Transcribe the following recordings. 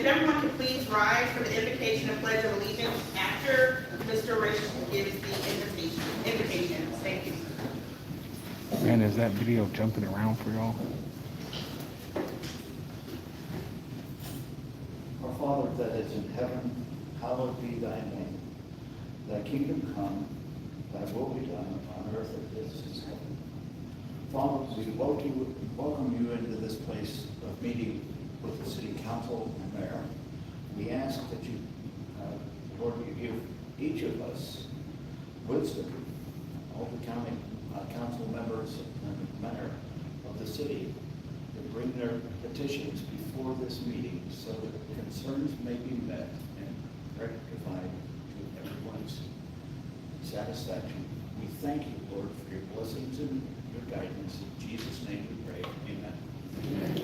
everyone could please rise for the invocation and pledge of allegiance after Mr. Rich gives the invocation. Thank you. Man, is that video jumping around for y'all? Our Father that is in heaven, hallowed be thy name. Thy kingdom come, thy will be done on earth as it is in heaven. Father, we welcome you into this place of meeting with the city council and mayor. We ask that you, Lord, you give each of us wisdom, all the county council members and mayor of the city, to bring their petitions before this meeting so that concerns may be met and rectified to everyone's satisfaction. We thank you, Lord, for your blessings and your guidance. In Jesus' name we pray. Amen. Amen.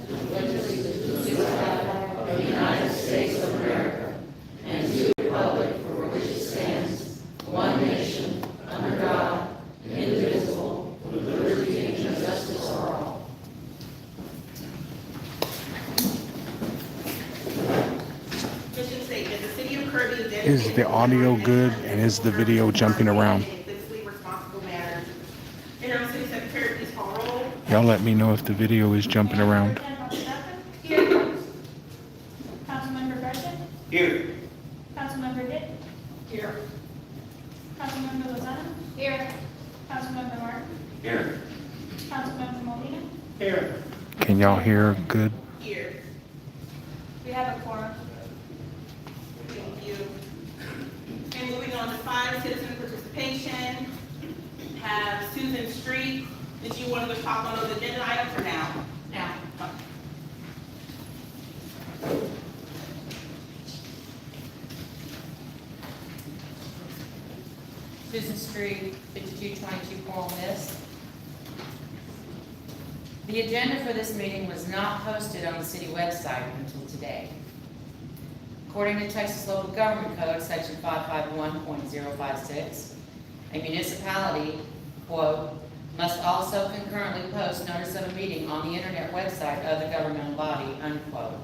To the flag of the United States of America and to the republic for which it stands, one nation, under God, indivisible, with liberty and justice for all. Mission statement: the city of Kirby Is the audio good and is the video jumping around? Responsible matters. Interim City Secretary, please call roll. Y'all let me know if the video is jumping around. Here. Councilmember Gretchen? Here. Councilmember Dick? Here. Councilmember Lozano? Here. Councilmember Martin? Here. Councilmember Molina? Here. Can y'all hear good? Here. We have a quorum. Thank you. And moving on to 5, citizen participation. Have Susan Street. Did you want to talk on those agenda items for now? Now. Susan Street, 5222 Coral Mist. The agenda for this meeting was not posted on the city website until today. According to Texas Local Government Code, Section 551.056, a municipality, quote, must also concurrently post notice of a meeting on the internet website of the governmental body, unquote.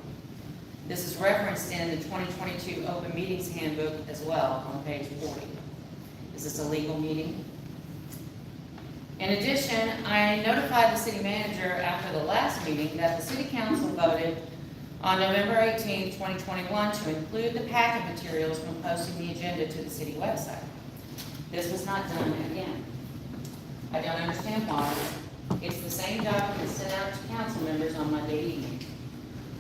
This is referenced in the 2022 Open Meetings Handbook as well on page 40. Is this a legal meeting? In addition, I notified the city manager after the last meeting that the city council voted on November 18, 2021 to include the packet materials when posting the agenda to the city website. This was not done again. I don't understand why. It's the same document sent out to council members on Monday evening.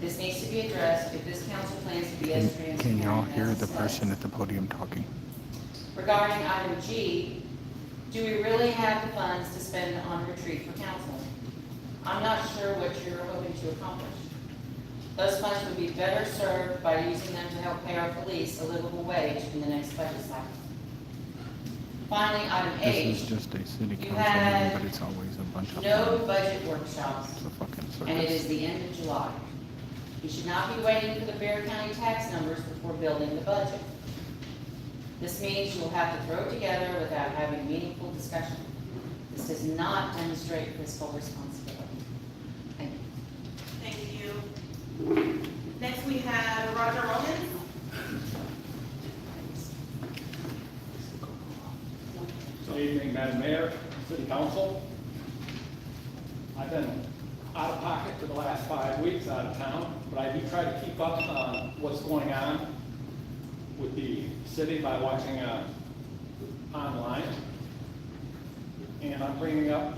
This needs to be addressed if this council plans to be as transparent. Can y'all hear as the it person says. at the podium talking? Regarding item G, do we really have the funds to spend on retreat for council? I'm not sure what you're hoping to accomplish. Those funds would be better served by using them to help pay our police a livable wage in the next budget cycle. Finally, item This H, is just a city you council had meeting, but it's always a bunch of no fun. budget workshops, It's a fucking and it circus. is the end of July. You should not be waiting for the Bexar County tax numbers before building the budget. This means you will have to throw it together without having meaningful discussion. This does not demonstrate fiscal responsibility. Thank you. Thank you. Next, we have Roger Rollins. Good evening, Madam Mayor, City Council. I've been out of pocket for the last 5 weeks out of town, but I do try to keep up on what's going on with the city by watching online. And I'm bringing up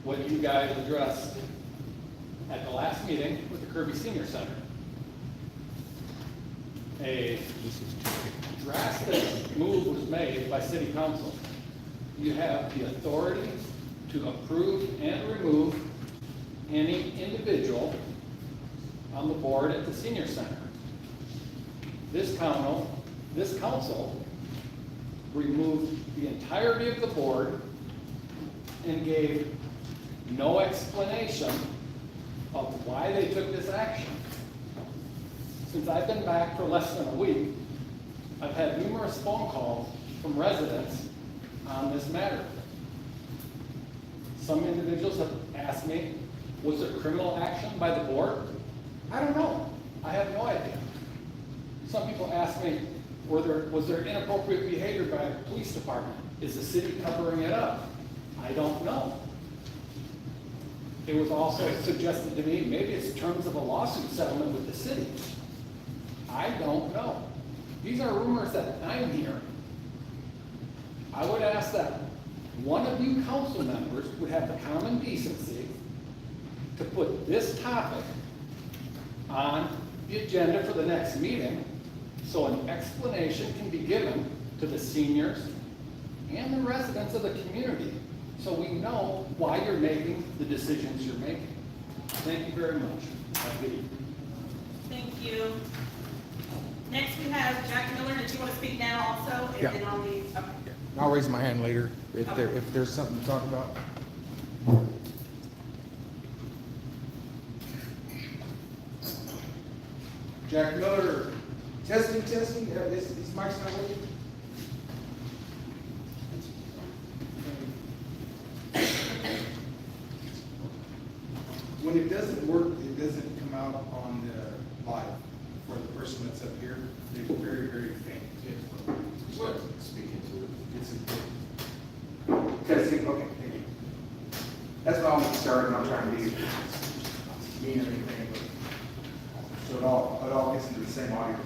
what you guys addressed at the last meeting with the Kirby Senior Center. A drastic move was made by City Council. You have the authority to approve and remove any individual on the board at the senior center. This council removed the entirety of the board and gave no explanation of why they took this action. Since I've been back for less than a week, I've had numerous phone calls from residents on this matter. Some individuals have asked me Was there criminal action by the board? I don't know. I have no idea. Some people ask me, was there inappropriate behavior by the police department? Is the city covering it up? I don't know. It was also suggested to me, maybe it's terms of a lawsuit settlement with the city. I don't know. These are rumors that I'm hearing. I would ask that one of you council members would have the common decency to put this topic on the agenda for the next meeting so an explanation can be given to the seniors and the residents of the community so we know why you're making the decisions you're making. Thank you very much. Have a good evening. Thank you. Next, we have Jack Miller. Did you want to speak now also? And Yeah. then on the, okay. I'll raise my hand later if there's something to talk about. Jack Miller, testing, these mics not working? When it doesn't work, it doesn't come out on the live for the person that's up here. They're very, very faint. What? Speaking to it. It's a testing, okay, thank you. That's why I'm starting, I'm trying to be mean or anything, but so it all gets into the same audio.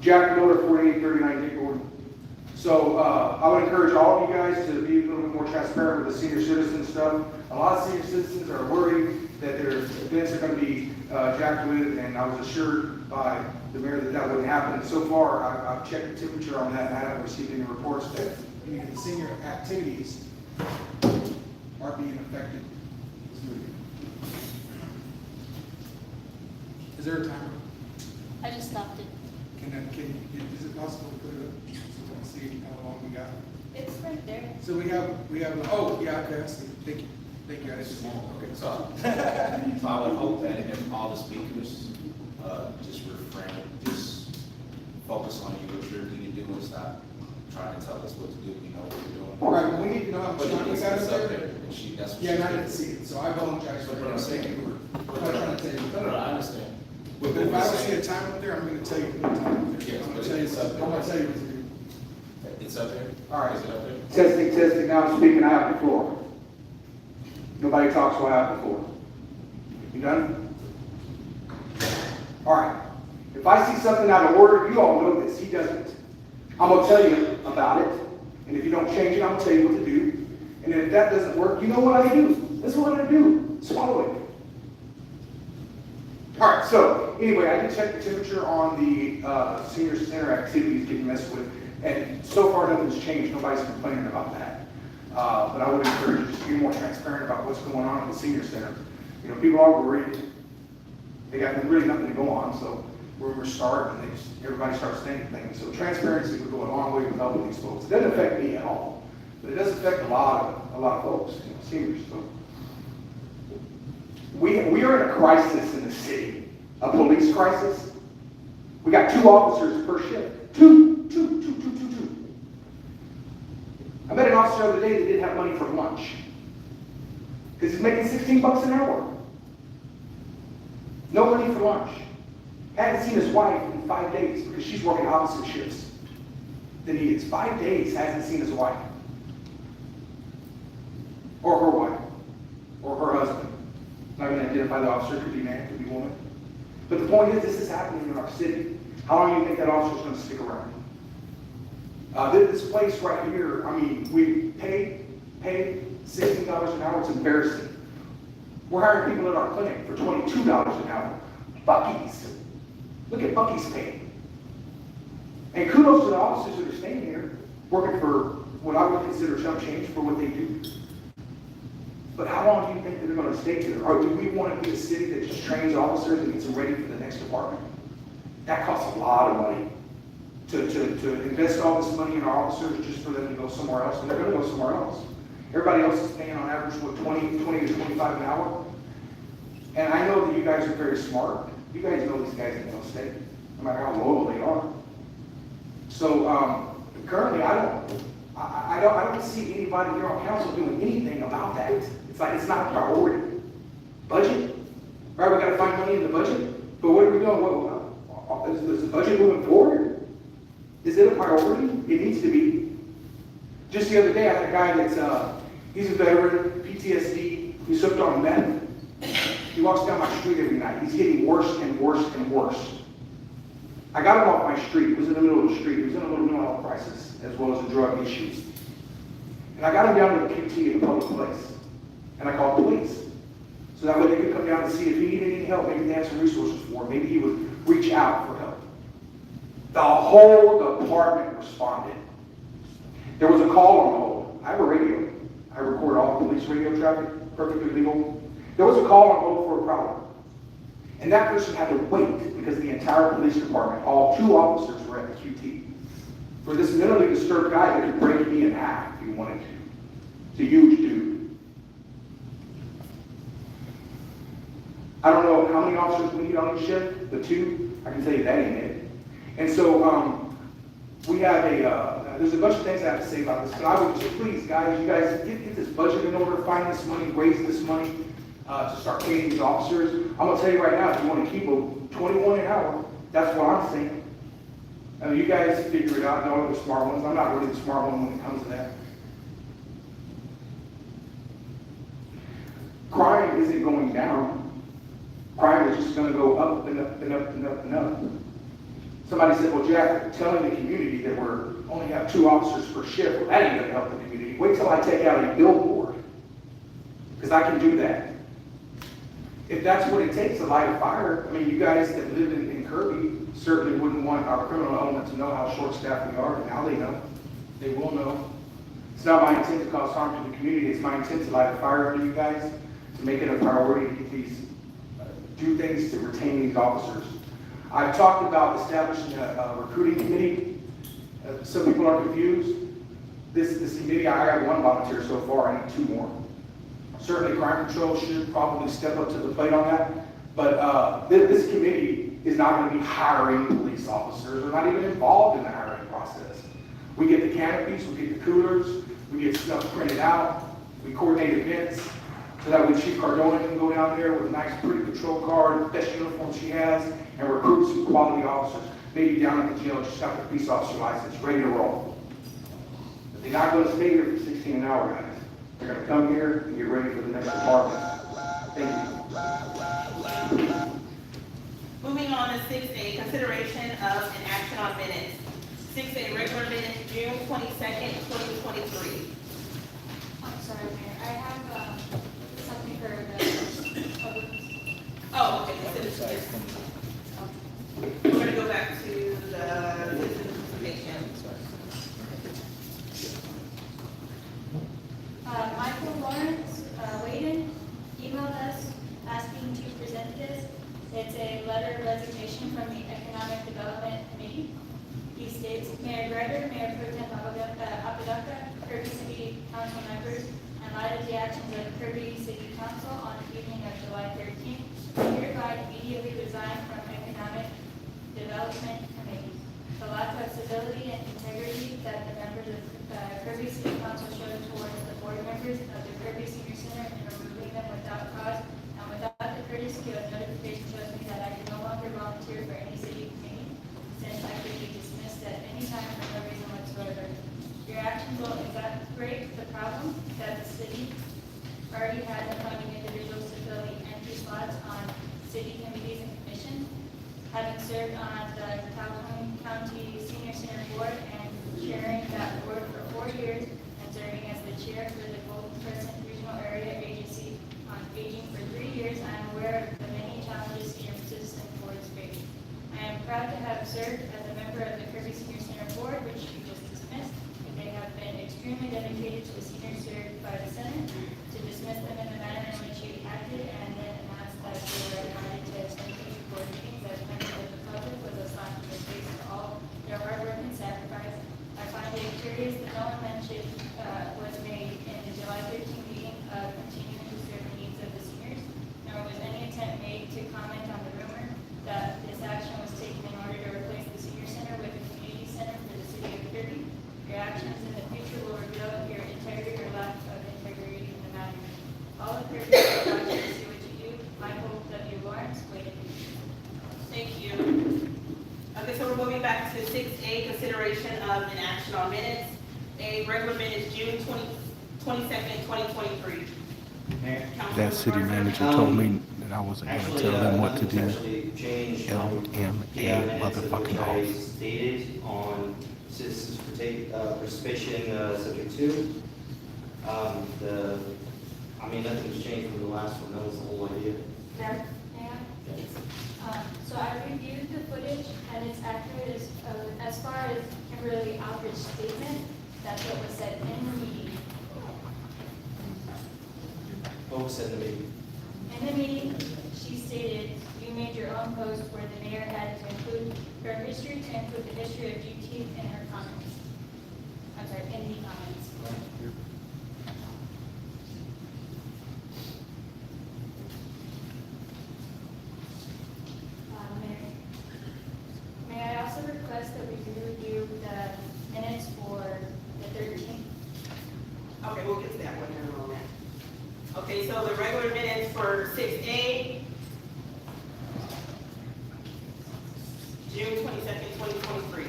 Jack Miller, 4839 Dickwood. So I would encourage all of you guys to be a little bit more transparent with the senior citizen stuff. A lot of senior citizens are worried that their events are going to be jacked with, and I was assured by the mayor that that wouldn't happen. And so far, I've checked the temperature on that, and I haven't received any reports that any of the senior activities are being affected. Is there a timer? I just stopped it. Is it possible to put it up so we can see how long we got? It's right there. So we have, oh, yeah, okay, I see. Thank you, I didn't see. Okay, So I would hope that if all the speakers, just refrain, just focus on you, what you're going to do and stop trying to tell us what to do, we know what we're doing. all right, we need to know how much But time we got it's up up there. there, and that's what Yeah, and I she didn't did. see it, so I apologize for But what I'm saying, I'm not trying to tell you. no, I understand. But if I don't see a time up there, I'm gonna tell you what time up there. Yes, I'm but gonna tell you, it's up there. I'm gonna tell you what to do. It's up there? All right. Is it up there? Testing, now I'm speaking, I have the floor. Nobody talks while I have the floor. You done? All right. If I see something out of order, you all know this, he doesn't. I'm gonna tell you about it, and if you don't change it, I'm gonna tell you what to do. And if that doesn't work, you know what I do. This is what I do, swallow it. All right, so anyway, I did check the temperature on the senior center activities getting messed with, and so far nothing's changed. Nobody's complaining about that. But I would encourage you to be more transparent about what's going on at the senior center. You know, people are worried. They got really nothing to go on, so rumors start, and everybody starts thinking things. So transparency would go a long way with helping these folks. It doesn't affect me at all, but it does affect a lot of folks, you know, seniors. So we are in a crisis in the city, a police crisis. We got 2 officers per shift. Two. I met an officer the other day that didn't have money for lunch because he's making $16 an hour. No money for lunch. Hadn't seen his wife in 5 days because she's working opposite shifts than he is. 5 days hasn't seen his wife. Or her wife. Or her husband. I'm not going to identify the officer. Could be man, could be woman. But the point is, this is happening in our city. How long do you think that officer's going to stick around? This place right here, I mean, we pay $16 an hour. It's embarrassing. We're hiring people at our clinic for $22 an hour. Buc-ee's. Look at Buc-ee's pay. And kudos to the officers that are staying here, working for what I would consider chump change for what they do. But how long do you think that they're going to stay here? Or do we want to be a city that just trains officers and gets them ready for the next department? That costs a lot of money to invest all this money in our officers just for them to go somewhere else. And they're going to go somewhere else. Everybody else is paying on average, what, 20 to 25 an hour? And I know that you guys are very smart. You guys know these guys ain't going to stay, no matter how loyal they are. So currently, I don't see anybody here on council doing anything about that. It's like it's not a priority. Budget? Right, we gotta find money in the budget, but what are we doing? Is the budget moving forward? Is it a priority? It needs to be. Just the other day, I had a guy that's, he's a veteran, PTSD, he's hooked on meth. He walks down my street every night. He's getting worse and worse and worse. I got him off my street. He was in the middle of the street. He was in a little mental health crisis, as well as a drug issues. And I got him down to the QT in a public place. And I called the police. So that way they could come down and see if he needed any help. Maybe they had some resources for him. Maybe he would reach out for help. The whole department responded. There was a call on hold. I have a radio. I record all the police radio traffic, perfectly legal. There was a call on hold for a problem. And that person had to wait because the entire police department, all 2 officers were at the QT. For this mentally disturbed guy that could break me in half if he wanted to. It's a huge dude. I don't know how many officers we need on each shift, but 2, I can tell you that ain't it. And so we have there's a bunch of things I have to say about this, but I would just please, guys, you guys get this budget in order, find this money, raise this money to start paying these officers. I'm going to tell you right now, if you want to keep them 21 an hour, that's what I'm saying. I mean, you guys figure it out, know the smart ones. I'm not really the smart one when it comes to that. Crime isn't going down. Crime is just going to go up and up and up and up and up. Somebody said, well, Jack, telling the community that we're only have 2 officers per shift, well, that ain't going to help the community. Wait till I take out a billboard, because I can do that. If that's what it takes to light a fire, I mean, you guys that live in Kirby certainly wouldn't want our criminal element to know how short-staffed we are, and now they know. They will know. It's not my intent to cause harm to the community. It's my intent to light a fire under you guys, to make it a priority to get these, do things to retain these officers. I've talked about establishing a recruiting committee. Some people are confused. This committee, I have 1 volunteer so far, I need 2 more. Certainly crime control should probably step up to the plate on that, but this committee is not going to be hiring police officers. We're not even involved in the hiring process. We get the canopies, we get the coolers, we get stuff printed out, we coordinate events, so that way Chief Cardona can go down there with a nice pretty patrol car, the best uniform she has, and recruit some quality officers. Maybe down at the jail, just got the police officer license, ready to roll. But they're not going to stay here for 16 an hour, guys. They're going to come here and get ready for the next department. Thank you. Moving on to 6A, consideration of an action on minutes. 6A, regular minutes, June 22nd, 2023. I'm sorry, Mayor. I have something for the public. Oh, okay, this is, we're going to go back to the citizen participation. Michael Lawrence Wayden emailed us asking to present this. It's a letter of resignation from the Economic Development Committee. He states, Mayor Greider, Mayor Pro Tem Apodaca, Kirby City Council members, in light of the actions of Kirby City Council on the evening of July 13th, hereby immediately resign from Economic Development Committee. The lack of civility and integrity that the members of Kirby City Council showed towards the board members of the Kirby Senior Center in removing them without cause and without the courtesy of notification shows me that I can no longer volunteer for any city committee, since I could be dismissed at any time for no reason whatsoever. Your actions will exacerbate the problem that the city already has in finding individuals to fill the empty slots on city committees and commissions. Having served on the Calhoun County Senior Center Board and chairing that board for 4 years and serving as the chair for the Golden Crescent Regional Area Agency on Aging for 3 years, I am aware of the many challenges senior citizen boards face. I am proud to have served as a member of the Kirby Senior Center Board, which you just dismissed. They have been extremely dedicated to the seniors served by the center. To dismiss them in the manner in which you acted and then announce that they were invited to attend future board meetings as members of the public was a slap in the face to all their hard work and sacrifice. I find it curious that no one mention was made in the July 13th meeting of continuing to serve the needs of the seniors, nor was any attempt made to comment on the rumor that this action was taken in order to replace the senior center with a community center for the city of Kirby. Your actions in the future will reveal your integrity or lack of integrity in the matter. All of Kirby will watch to see what you do, pass to 6A, consideration of an action on minutes. A regular minutes, June 22nd, 2023. Mayor? That city Councilmember Garza? manager told me that I wasn't gonna Actually, tell them what to nothing's do. actually changed from LMA the minutes of which motherfucking I off. stated on citizens participation subject 2. Nothing's changed from the last one, that was the whole idea. Mayor, may I? So I reviewed the footage and it's accurate as far as Kimberly Aldridge's statement. That's what was said in the meeting. What was said in the meeting? In the meeting, she stated, you made your own post where the mayor had to include her history, to include the history of Juneteenth in her comments. I'm sorry, in the comments. Mayor, may I also request that we do review the minutes for the 13th? Okay, we'll get to that one in a moment. Okay, so the regular minutes for 6A, June 22nd, 2023.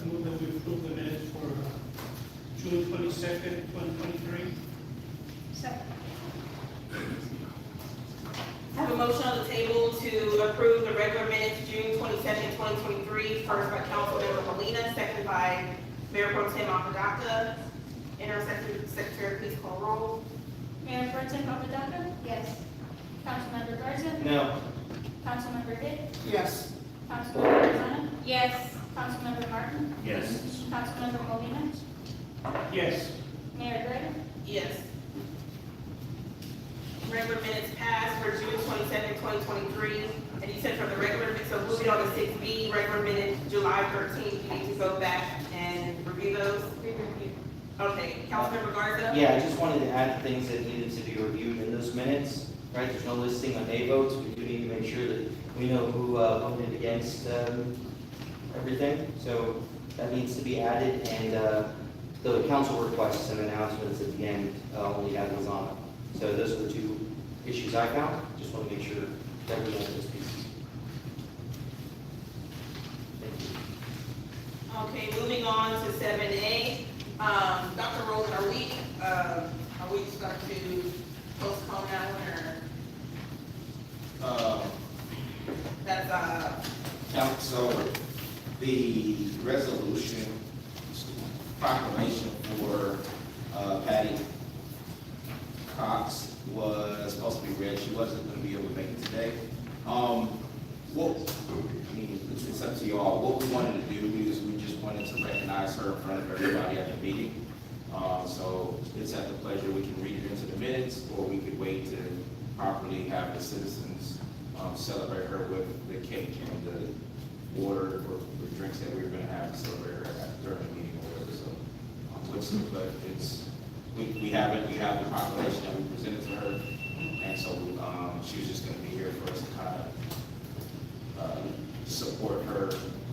Move that we approve the minutes for June 22nd, 2023. Second. I have a motion on the table to approve the regular minutes, June 22nd, 2023, first by Councilmember Molina, second by Mayor Pro Tem Apodaca. Secretary, please call roll. Mayor Pro Tem Apodaca? Yes. Councilmember Garza? No. Councilmember Hitt? Yes. Councilmember Lozano? Yes. Councilmember Martin? Yes. Councilmember Molina? Yes. Mayor Gray? Yes. Regular minutes passed for June 22nd, 2023. And you said for the regular, so moving on to 6B, regular minutes, July 13th, you need to go back and review those? Re-review. Okay, Councilmember Garza? Yeah, I just wanted to add things that needed to be reviewed in those minutes, right? There's no listing on nay votes. We do need to make sure that we know who voted against everything. So that needs to be added, and the council requests and announcements at the end only have those on it. So those are the two issues I found. Just want to make sure that we have those pieces. Thank you. Okay, moving on to 7A. Dr. Rowland, are we just going to postpone that one, or that's, So the resolution, proclamation for Patty Cox was supposed to be read. She wasn't going to be able to make it today. It's up to you all. What we wanted to do is we just wanted to recognize her in front of everybody at the meeting. So it's at the pleasure. We can read it into the minutes, or we could wait to properly have the citizens celebrate her with the cake and the water or the drinks that we were going to have to celebrate her during the meeting or whatever. So, but it's we have the proclamation that we presented to her, and so she was just going to be here for us to kind of support her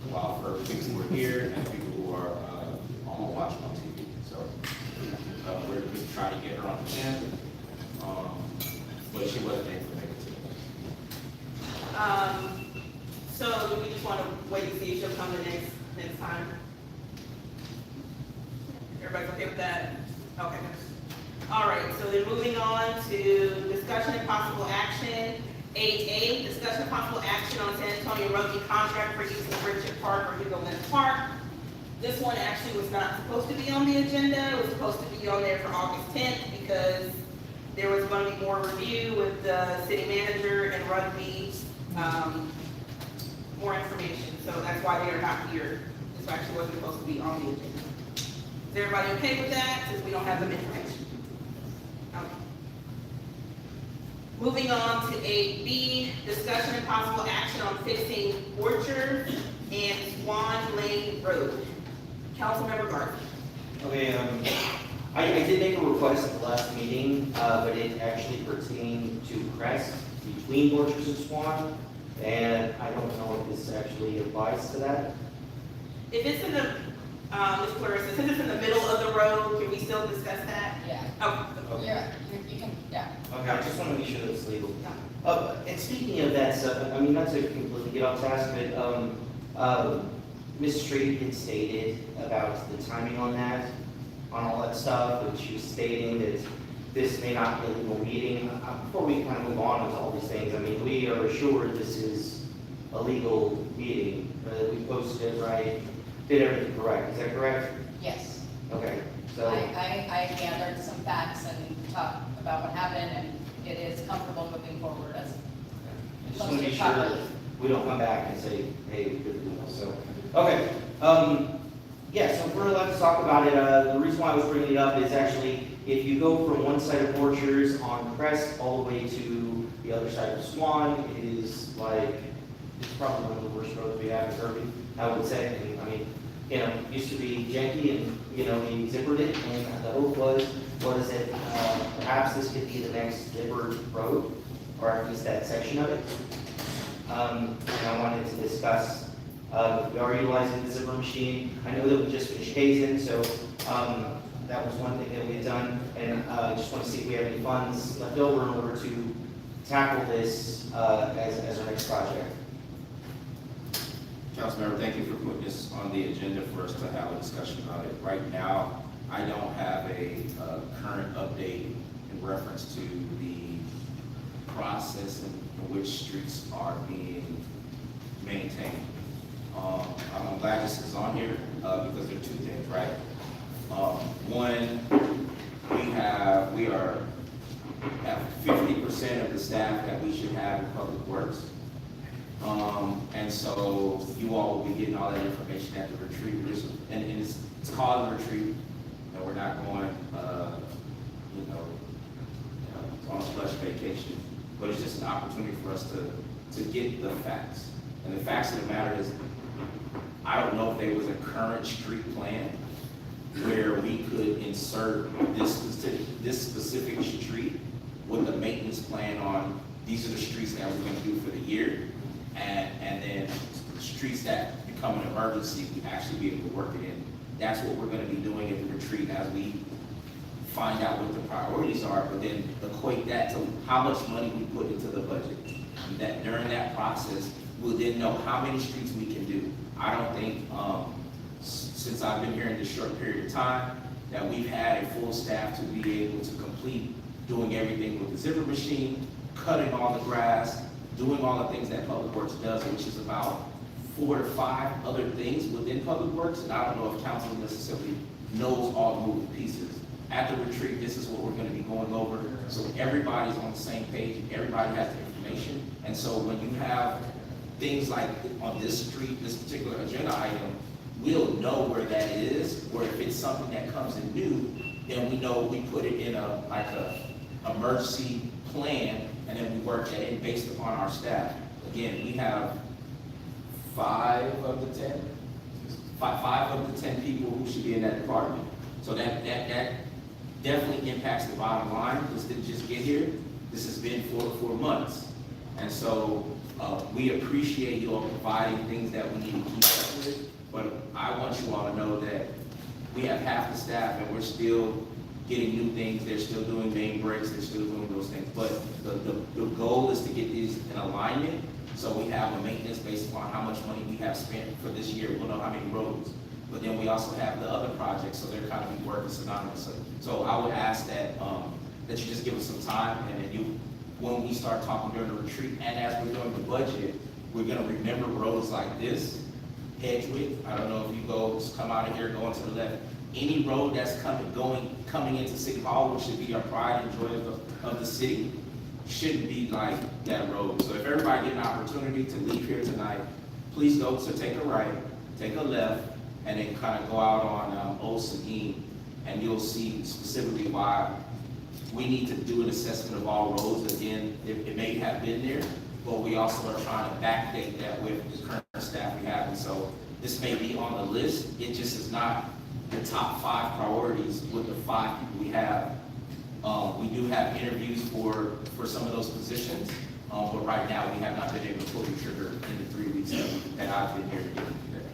while her people who are here and people who are watching on TV. So we're trying to get her on the channel, but she wasn't able to make it today. so do we just want to wait and see if she'll come the next time? Everybody's okay with that? Okay. All right, so then moving on to discussion and possible action. 8A, discussion and possible action on San Antonio Rugby contract for use of Friendship Park or Hugo Lynn Park. This one actually was not supposed to be on the agenda. It was supposed to be on there for August 10th because there was going to be more review with the city manager and rugby, more information. So that's why they are not here. This actually wasn't supposed to be on the agenda. Is everybody okay with that, since we don't have the information? Okay. Moving on to 8B, discussion and possible action on fixing Orchard and Swan Lane Road. Councilmember Garza. Okay, I did make a request at the last meeting, but it actually pertained to Crest between Borchers and Swan, and I don't know if this actually applies to that. If it's in the, Ms. Clarissa, since it's in the middle of the road, can we still discuss that? Yeah, Oh, Okay. yeah, you can, yeah. Okay, I just want to make sure that it's legal. And speaking of that stuff, I mean, not to completely get off task, but, Ms. Street had stated about the timing on that, on all that stuff, and she was stating that this may not be a legal meeting. Before we kind of move on with all these things, I mean, we are assured this is a legal meeting, we posted it right, did everything correct, is that correct? Yes, Okay, so. I gathered some facts and talked about what happened, and it is comfortable moving forward as I just want to be sure that properly. we don't come back and say, hey, we couldn't do this, so, okay. Yeah, so if we're allowed to talk about it, the reason why I was bringing it up is actually, if you go from one side of Orchards on Crest all the way to the other side of Swan, it is like, it's probably one of the worst roads we have in Kirby, I would say. And, I mean, you know, it used to be janky and, you know, we zippered it, and the hope was that perhaps this could be the next zippered road, or at least that section of it. And I wanted to discuss, we are utilizing the zipper machine. I know that we just finished hazing, so that was one thing that we had done. And I just want to see if we have any funds left over in order to tackle this as our next project. Councilmember, thank you for putting this on the agenda for us to have a discussion about it. Right now, I don't have a current update in reference to the process in which streets are being maintained. I'm glad this is on here because there are two things, right? One, we are at 50% of the staff that we should have in public works. And so you all will be getting all that information at the retreat. And it's called a retreat, and we're not going, on a slush vacation. But it's just an opportunity for us to get the facts. And the facts of the matter is, I don't know if there was a current street plan where we could insert this specific street with a maintenance plan on, these are the streets that we're gonna do for the year. And then streets that become an emergency, we actually be able to work it in. That's what we're gonna be doing at the retreat as we find out what the priorities are, but then equate that to how much money we put into the budget. And that during that process, we'll then know how many streets we can do. I don't think, since I've been here in this short period of time, that we've had a full staff to be able to complete doing everything with the zipper machine, cutting all the grass, doing all the things that Public Works does, which is about 4 to 5 other things within Public Works, and I don't know if council necessarily knows all the moving pieces. At the retreat, this is what we're gonna be going over, so everybody's on the same page, everybody has the information, and so when you have things like on this street, this particular agenda item, we'll know where that is, or if it's something that comes in new, then we know we put it in a emergency plan, and then we work that in based upon our staff. Again, we have 5 of the 10 people who should be in that department. So that definitely impacts the bottom line. This didn't just get here. This has been for months. And so we appreciate you all providing things that we need to keep up with. But I want you all to know that we have half the staff and we're still getting new things. They're still doing main breaks. They're still doing those things. But the goal is to get these in alignment. So we have a maintenance based upon how much money we have spent for this year. We'll know how many roads. But then we also have the other projects, so they're kind of working synonymously. So I would ask that that you just give us some time, and then when we start talking during the retreat, and as we're doing the budget, we're gonna remember roads like this, Hedgewick. I don't know if you come out of here, going to the left. Any road that's coming into City Hall, which should be our pride and joy of the city, shouldn't be like that road. So if everybody get an opportunity to leave here tonight, please go to take a right, take a left, and then kind of go out on Old Seguin, and you'll see specifically why we need to do an assessment of all roads. Again, it may have been there, but we also are trying to backdate that with the current staff we have. And so this may be on the list. It just is not the top 5 priorities with the 5 people we have. We do have interviews for some of those positions, but right now we have not been able to pull the trigger in the 3 weeks that I've been here to get today.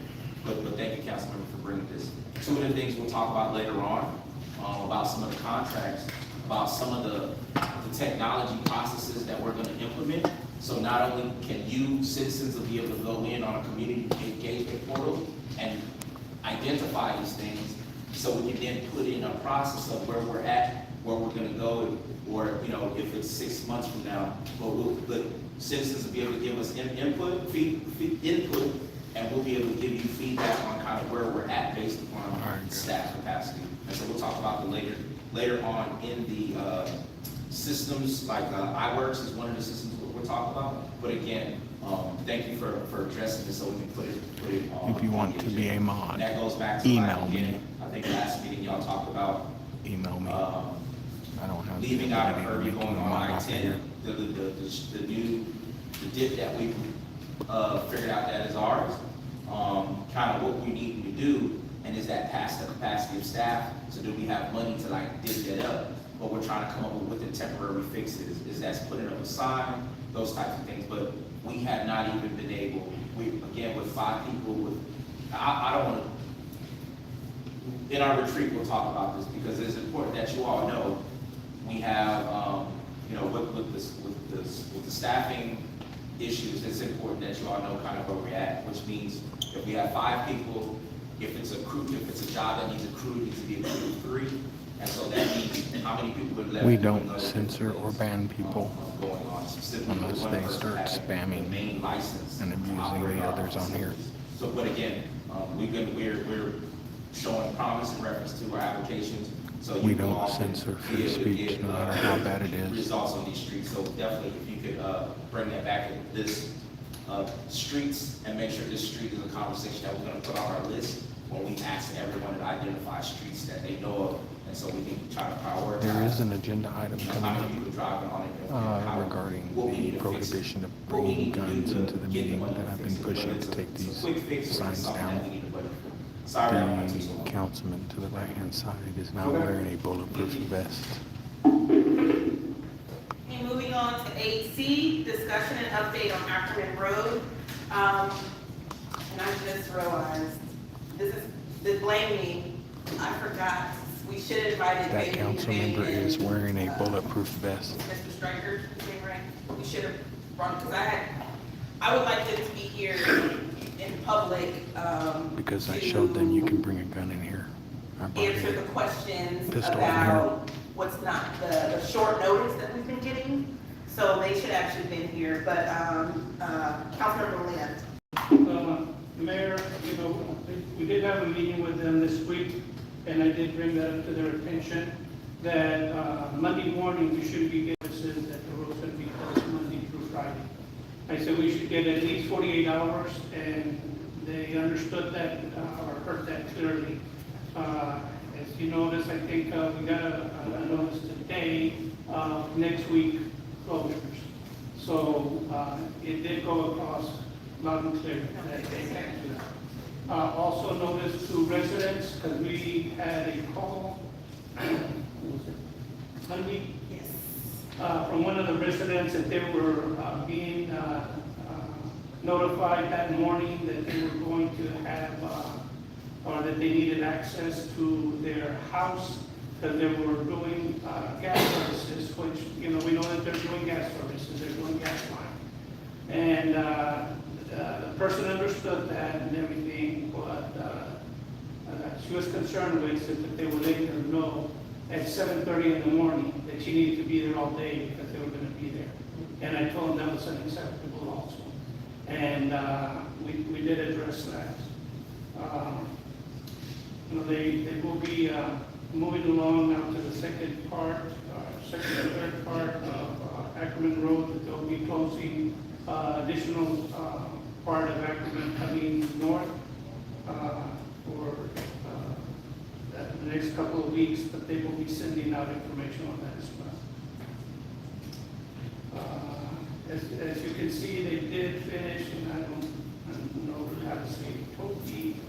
But thank you, Councilmember, for bringing this. Some of the things we'll talk about later on, about some of the contracts. about some of the technology processes that we're gonna implement. So not only can you, citizens, will be able to go in on a community engagement portal and identify these things, so we can then put in a process of where we're at, where we're gonna go, or, you know, if it's 6 months from now, but citizens will be able to give us input, and we'll be able to give you feedback on kind of where we're at based upon our staff capacity. And so we'll talk about the later on in the systems, like iWorks is one of the systems we're talking about. But again, thank you for addressing this so we can put it on. If you want to be a mod, And that goes back to email me. again, I think last meeting y'all talked about Email me. I don't have. leaving out of ability Kirby to going make on you a mod I-10, the dip that we figured out that is ours. Kind of what we need to do, and is that past the capacity of staff? So do we have money to like dig that up? But we're trying to come up with what the temporary fix is that's putting up a sign, those types of things. But we have not even been able, again, with 5 people, I don't want to, in our retreat, we'll talk about this because it's important that you all know, we have, you know, with the staffing issues, it's important that you all know kind of where we're at, which means if we have 5 people, if it's a job that needs a crew, it needs to be a crew of 3. And so that means how many people would left. We don't censor or ban people going on specifically. unless one they person start having spamming the main license and abusing operating the our others on here. facilities. So, but again, we're showing promise in reference to our applications. So We you don't all censor can free be able to speech, get, no matter how bad it is. Results on these streets. So definitely, if you could bring that back in this streets and make sure this street is a conversation that we're going to put on our list when we ask everyone to identify streets that they know of, and so we can try to prioritize. There is an agenda item How coming many people driving on it? up regarding What we need the to fix. prohibition of What we bringing need to do guns to into the get meeting money that I've fix been it, whether pushing it's to take it's a these quick fix or it's signs something that down. we need to budget for. Sorry, I'm not too The long. councilman to the right-hand side is now Okay. wearing a bulletproof vest. Okay, moving on to 8C, discussion and update on Ackerman Road. And I just realized, this blame me, I forgot, we should have invited. That Bailey council and member is wearing a uh, bulletproof vest. Mr. Stryker, is that right? We should have brought, because I would like them to be here in public. Because I to showed them you can bring a gun in here. I brought answer the it. questions Pistol in about what's not, the short notice that we've been getting. So they should actually been here, but, Councilmember Lynn. Mayor, you know, we did have a meeting with them this week, and I did bring that up to their attention, that Monday morning, we should be getting notices that the road's going to be closed Monday through Friday. I said we should get at least 48 hours, and they understood that, or heard that clearly. As you notice, I think we got a notice today, next week closures. So it did go across loud and clear that they can't do that. Also notice to residents, because we had a call, Monday, from one of the residents that they were being notified that morning that they were going to have, or that they needed access to their house, because they were doing gas services, which, you know, we know that they're doing gas services, they're doing gas line. And the person understood that and everything, but she was concerned with it, that they were letting her know at 7:30 in the morning that she needed to be there all day because they were going to be there. And I told them that was unacceptable also. And we did address that. You know, they will be moving along now to the second and third part of Ackerman Road, that they'll be closing additional part of Ackerman coming north for the next couple of weeks, but they will be sending out information on that as well. As you can see, they did finish, and I don't know how to say it, Toby.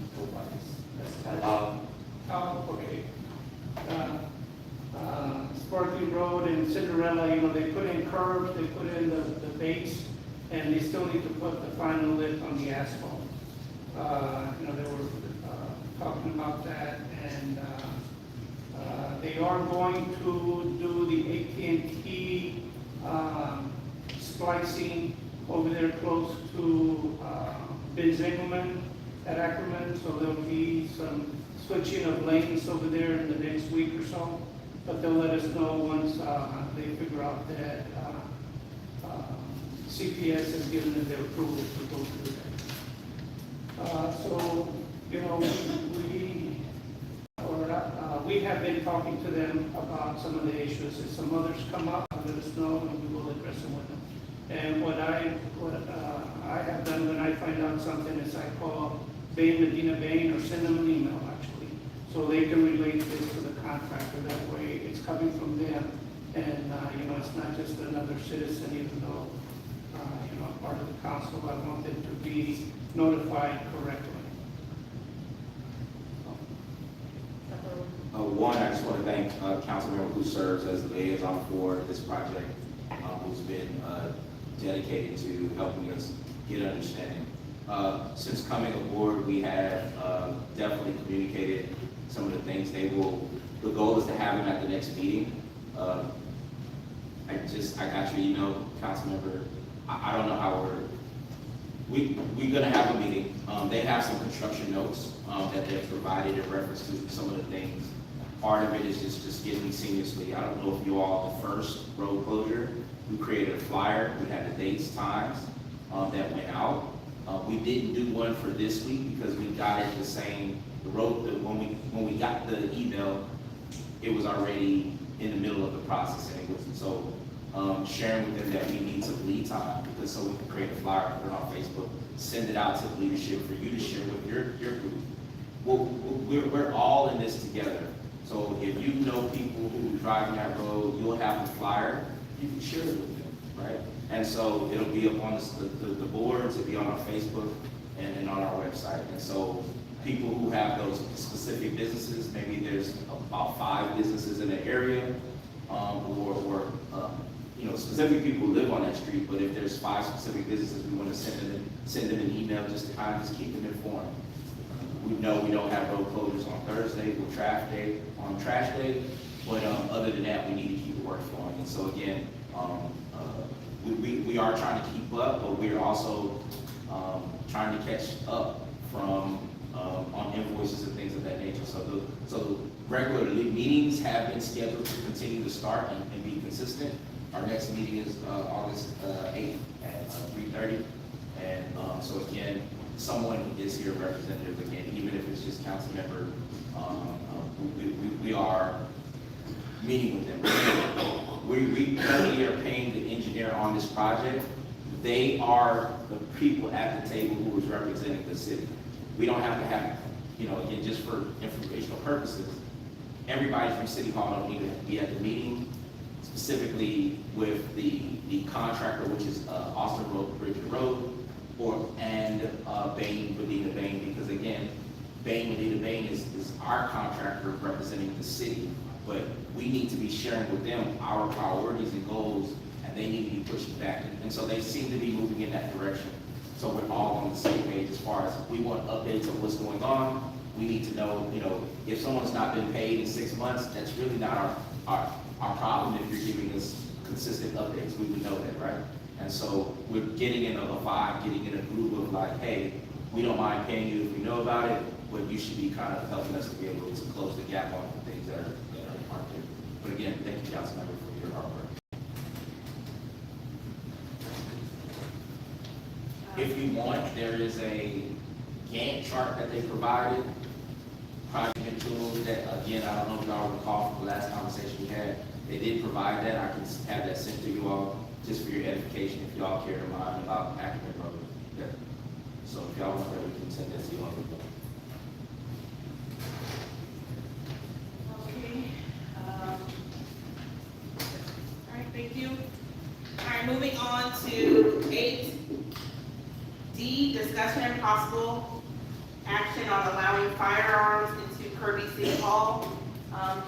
Okay. Sparkling Road and Cinderella, you know, they put in curbs, they put in the base, and they still need to put the final lift on the asphalt. You know, they were talking about that, and They are going to do the AT&T splicing over there close to Ben Zingelman at Ackerman, so there'll be some switching of lanes over there in the next week or so. But they'll let us know once they figure out that CPS has given them their approval to go through that. So, you know, we have been talking to them about some of the issues. If some others come up, let us know and we will address them with them. And what I have done when I find out something is I call Bain, Medina Bain, or send them an email actually, so they can relate this to the contractor. That way it's coming from them, and you know, it's not just another citizen, even though you know, part of the council. I want them to be notified correctly. One, I just want to thank a council member who serves as the liaison for this project, who's been dedicated to helping us get understanding. Since coming aboard, we have definitely communicated some of the things the goal is to have them at the next meeting. I got your email, council member. I don't know how we're gonna have a meeting. They have some construction notes that they've provided in reference to some of the things. Part of it is just getting seamlessly. I don't know if you all, the first road closure, we created a flyer. We had the dates, times that went out. We didn't do one for this week because we got it when we got the email, it was already in the middle of the process anyways. And so sharing with them that we need some lead time because so we can create a flyer, put it on Facebook, send it out to the leadership for you to share with your group. We're all in this together. So if you know people who are driving that road, you'll have the flyer, you can share it with them, right? And so it'll be up on the boards, it'll be on our Facebook and on our website. And so people who have those specific businesses, maybe there's about 5 businesses in the area, or you know, specific people who live on that street, but if there's 5 specific businesses, we want to send them an email just to kind of just keep them informed. We know we don't have road closures on Thursday, with trash day, but other than that, we need to keep the work flowing. And so again, we are trying to keep up, but we're also trying to catch up from on invoices and things of that nature. So regular regularly, meetings have been scheduled to continue to start and be consistent. Our next meeting is August 8th at 3:30. And so again, someone is here representative again, even if it's just council member, we are meeting with them. We currently are paying the engineer on this project. They are the people at the table who is representing the city. We don't have to have, you know, again, just for informational purposes, everybody from City Hall don't need to be at the meeting, specifically with the contractor, which is Austin Road, Bridge Road, and Bain, Medina Bain, because again, Bain, Medina Bain is our contractor representing the city, but we need to be sharing with them our priorities and goals, and they need to be pushing back. And so they seem to be moving in that direction. So we're all on the same page as far as we want updates of what's going on. We need to know, you know, if someone's not been paid in 6 months, that's really not our problem. If you're giving us consistent updates, we would know that, right? And so we're getting in a vibe, getting in a groove of like, hey, we don't mind paying you if we know about it, but you should be kind of helping us to be able to close the gap on the things that aren't there. But again, thank you, Councilmember, for your hard work. If you want, there is a Gantt chart that they provided, project tools that, again, I don't know if y'all recall from the last conversation we had, they did provide that. I can have that sent to you all just for your edification if y'all care to mind about Ackerman Road. Yeah. So if y'all want that, we can send that to you all. Okay. All right, thank you. All right, moving on to 8D, discussion and possible action on allowing firearms into Kirby City Hall.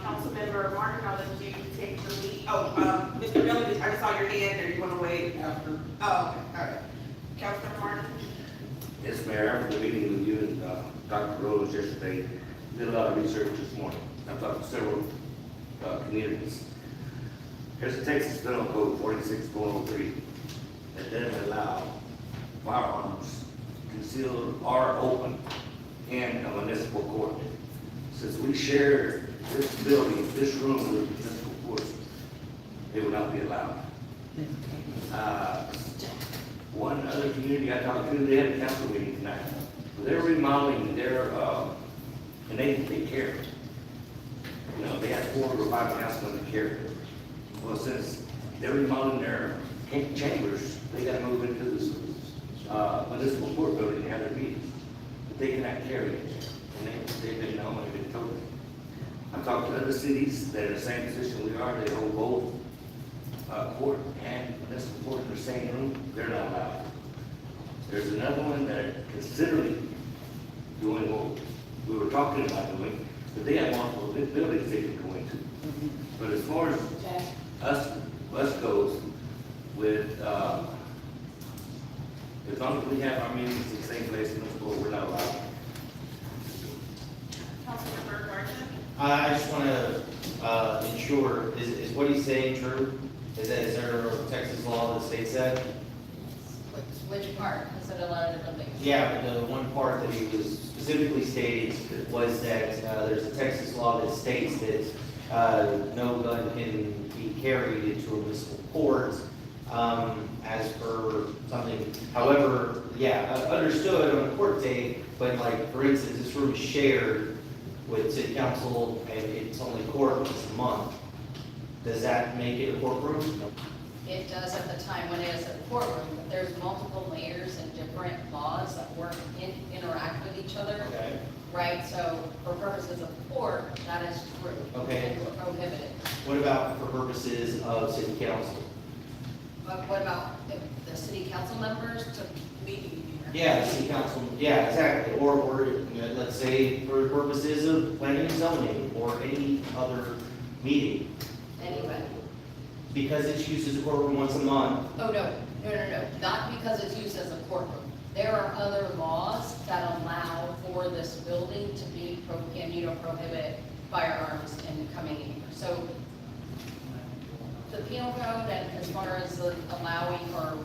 Councilmember Martin, I'll let you take the lead. Oh, Mr. Miller, I just saw your hand, or you want to wait? After. Oh, okay, all right. Councilmember Martin? Yes, Mayor, after the meeting with you and Dr. Rose yesterday, did a lot of research this morning. I've talked to several communities. Here's the Texas Penal Code 46.03 that doesn't allow firearms concealed or open in a municipal court. Since we share this building, this room with municipal courts, it will not be allowed. One other community I talked to, they had a council meeting tonight. They're remodeling their, and they care. You know, they had 4 or 5 councilmen that care. Well, since they're remodeling their chambers, they gotta move into this, municipal court building to have their meetings. But they cannot carry it. And they've been known, they've been told. I've talked to other cities that are in the same position we are, they hold both, court and municipal court in the same room, they're not allowed. There's another one that are considering doing what we were talking about doing, but they have multiple buildings they can go into. But as far as us goes, with, as long as we have our meetings in the same place in the school, we're not allowed. Councilmember Gardner? I just want to ensure, is what he's saying true? Is there a Texas law that states that? Which part? Is it a lot of different things? Yeah, but the one part that he was specifically stating was that there's a Texas law that states that no gun can be carried into a municipal court as per something. However, yeah, understood on a court date, but like, for instance, this room is shared with city council and it's only court once a month. Does that make it a courtroom? It does at the time when it is a courtroom, but there's multiple layers and different laws that work interact with each other. Okay. Right, so for purposes of court, that is true. Okay. And we're prohibited. What about for purposes of city council? But what about if the city council members took meeting here? Yeah, the city council, yeah, exactly, or you know, let's say for purposes of planning and zoning, or any other meeting, Anyway. because it's used as a courtroom once a month. Oh, no, not because it's used as a courtroom. There are other laws that allow for this building to be, prohibit firearms in coming in here. So the penal code, and as far as allowing or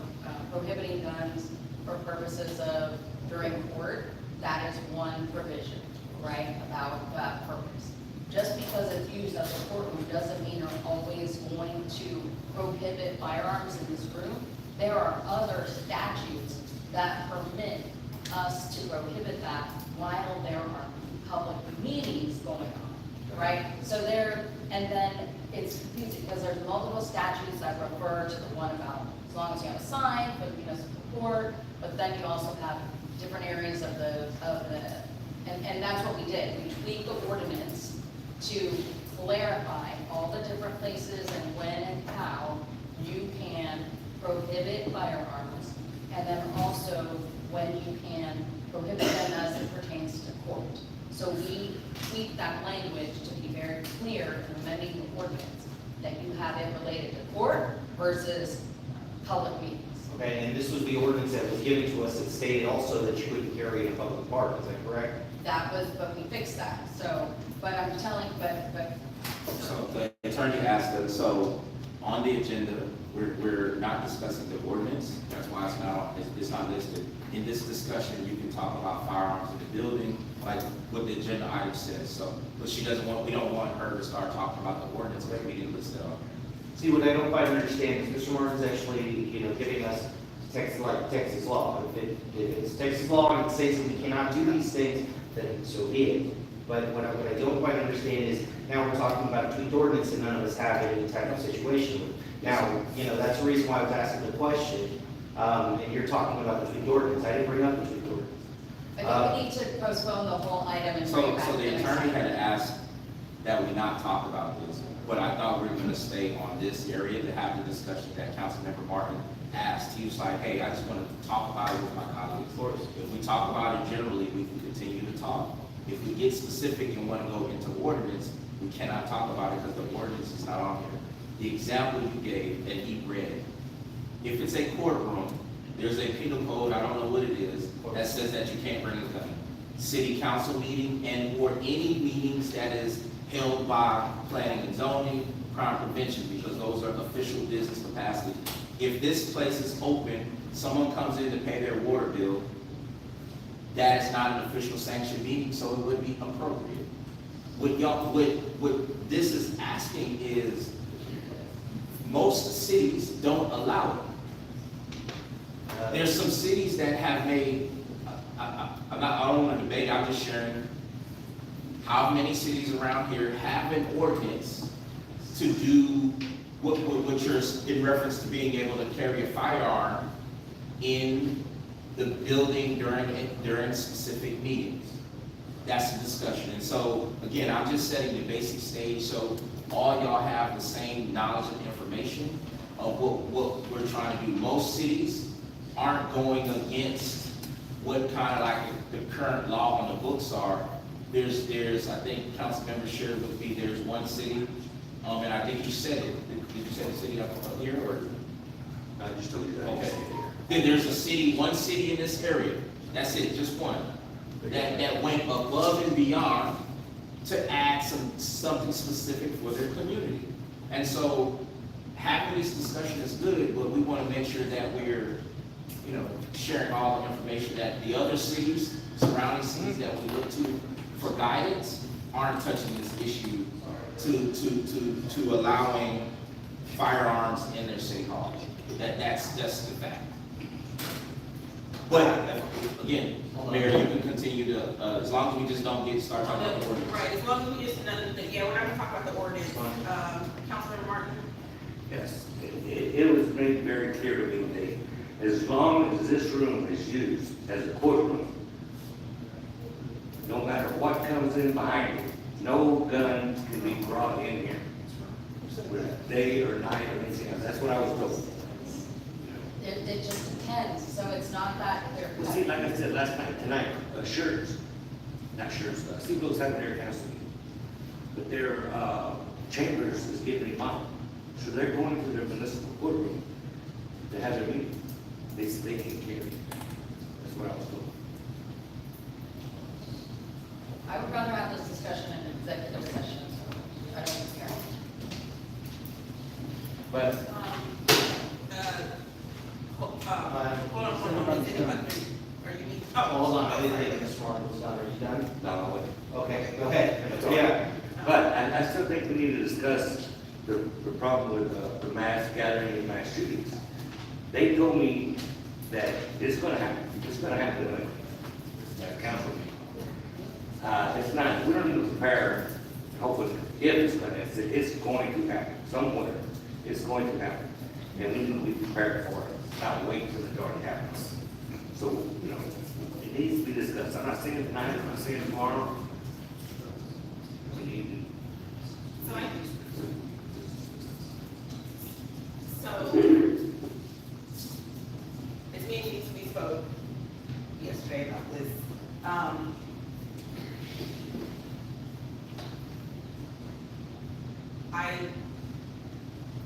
prohibiting guns for purposes of during court, that is one provision, right, about that purpose. Just because it's used as a courtroom doesn't mean you're always going to prohibit firearms in this room. There are other statutes that permit us to prohibit that while there are public meetings going on, right? So and then it's confusing because there's multiple statutes that refer to the one about as long as you have a sign for the municipal court, but then you also have different areas of and that's what we did. We tweaked the ordinance to clarify all the different places and when and how you can prohibit firearms, and then also when you can prohibit them as it pertains to court. So we tweaked that language to be very clear in amending the ordinance, that you have it related to court versus public meetings. Okay, and this was the ordinance that was given to us that stated also that you couldn't carry in a public park, is that correct? That was, but we fixed that, so, but I'm telling, but. So the attorney asked us, so on the agenda, we're not discussing the ordinance, that's why it's not listed. In this discussion, you can talk about firearms in the building, like what the agenda item says, so, but we don't want her to start talking about the ordinance, but we didn't list it up. See, what I don't quite understand is Mr. Martin's actually, giving us Texas law. If it's Texas law and it says that we cannot do these things, then so be it. But what I don't quite understand is, now we're talking about a tweaked ordinance and none of us have any type of situation. Now, that's the reason why I was asking the question, and you're talking about the tweaked ordinance. I didn't bring up the tweaked ordinance. I think we need to postpone the whole item and bring it back. So to the next attorney time. had asked that we not talk about this, but I thought we were gonna stay on this area to have the discussion that Councilmember Martin asked. He was like, hey, I just wanna talk about it with my colleagues. Of course. If we talk about it generally, we can continue to talk. If we get specific and wanna go into ordinance, we cannot talk about it because the ordinance is not on here. The example you gave that he read, if it's a courtroom, there's a penal code, I don't know what it is, that says that you can't bring a gun. City council meeting and or any meetings that is held by planning and zoning only crime prevention, because those are official business capacity. If this place is open, someone comes in to pay their water bill, that is not an official sanctioned meeting, so it would be appropriate. What this is asking is, most cities don't allow it. There's some cities that have made, I don't want to debate, I'm just sharing how many cities around here have an ordinance to do what you're in reference to being able to carry a firearm in the building during specific meetings. That's the discussion. And so, again, I'm just setting the basic stage so all y'all have the same knowledge and information of what we're trying to do. Most cities aren't going against what kind of like the current law on the books are. There's, I think Councilmember shared with me, there's one city, and I think you said it. Did you say the city up here, or? I just told you that. Okay. Then there's a city, one city in this area, that's it, just one, that went above and beyond to add something specific for their community. And so having this discussion is good, but we want to make sure that we're, sharing all the information that the other cities, surrounding cities that we look to for guidance aren't touching this issue to allowing firearms in their city hall. That's the fact. But again, Mayor, you can continue to, as long as we just don't start talking about the ordinance. Right, as long as we just, yeah, we're not gonna talk about the ordinance. Councilmember Martin? Yes, it was made very clear to me that as long as this room is used as a courtroom, no matter what comes in behind it, no gun can be brought in here, whether day or night or anything else. That's what I was told. It just depends, so it's not that they're. Well, see, like I said last night, tonight, Seagulls having their council meeting, but their chambers is getting remodeled, so they're going to their municipal courtroom to have their meeting. They can carry. That's what I was told. I would rather have this discussion in executive session, so I don't care. But Hold on. Are you? Hold on, I didn't think Ms. Martin was done. Are you done? no, Okay, go ahead. yeah. But I still think we need to discuss the problem with the mass gathering and mass shootings. They told me that it's gonna happen. It's gonna happen at council meeting. It's not, we don't need to prepare, hopefully, if it's going to happen, somewhere, it's going to happen. And we need to be prepared for it, not wait until it already happens. So, it needs to be discussed. I'm not saying it tonight, I'm not saying it tomorrow. We need So, this meeting needs to be spoke yesterday about this.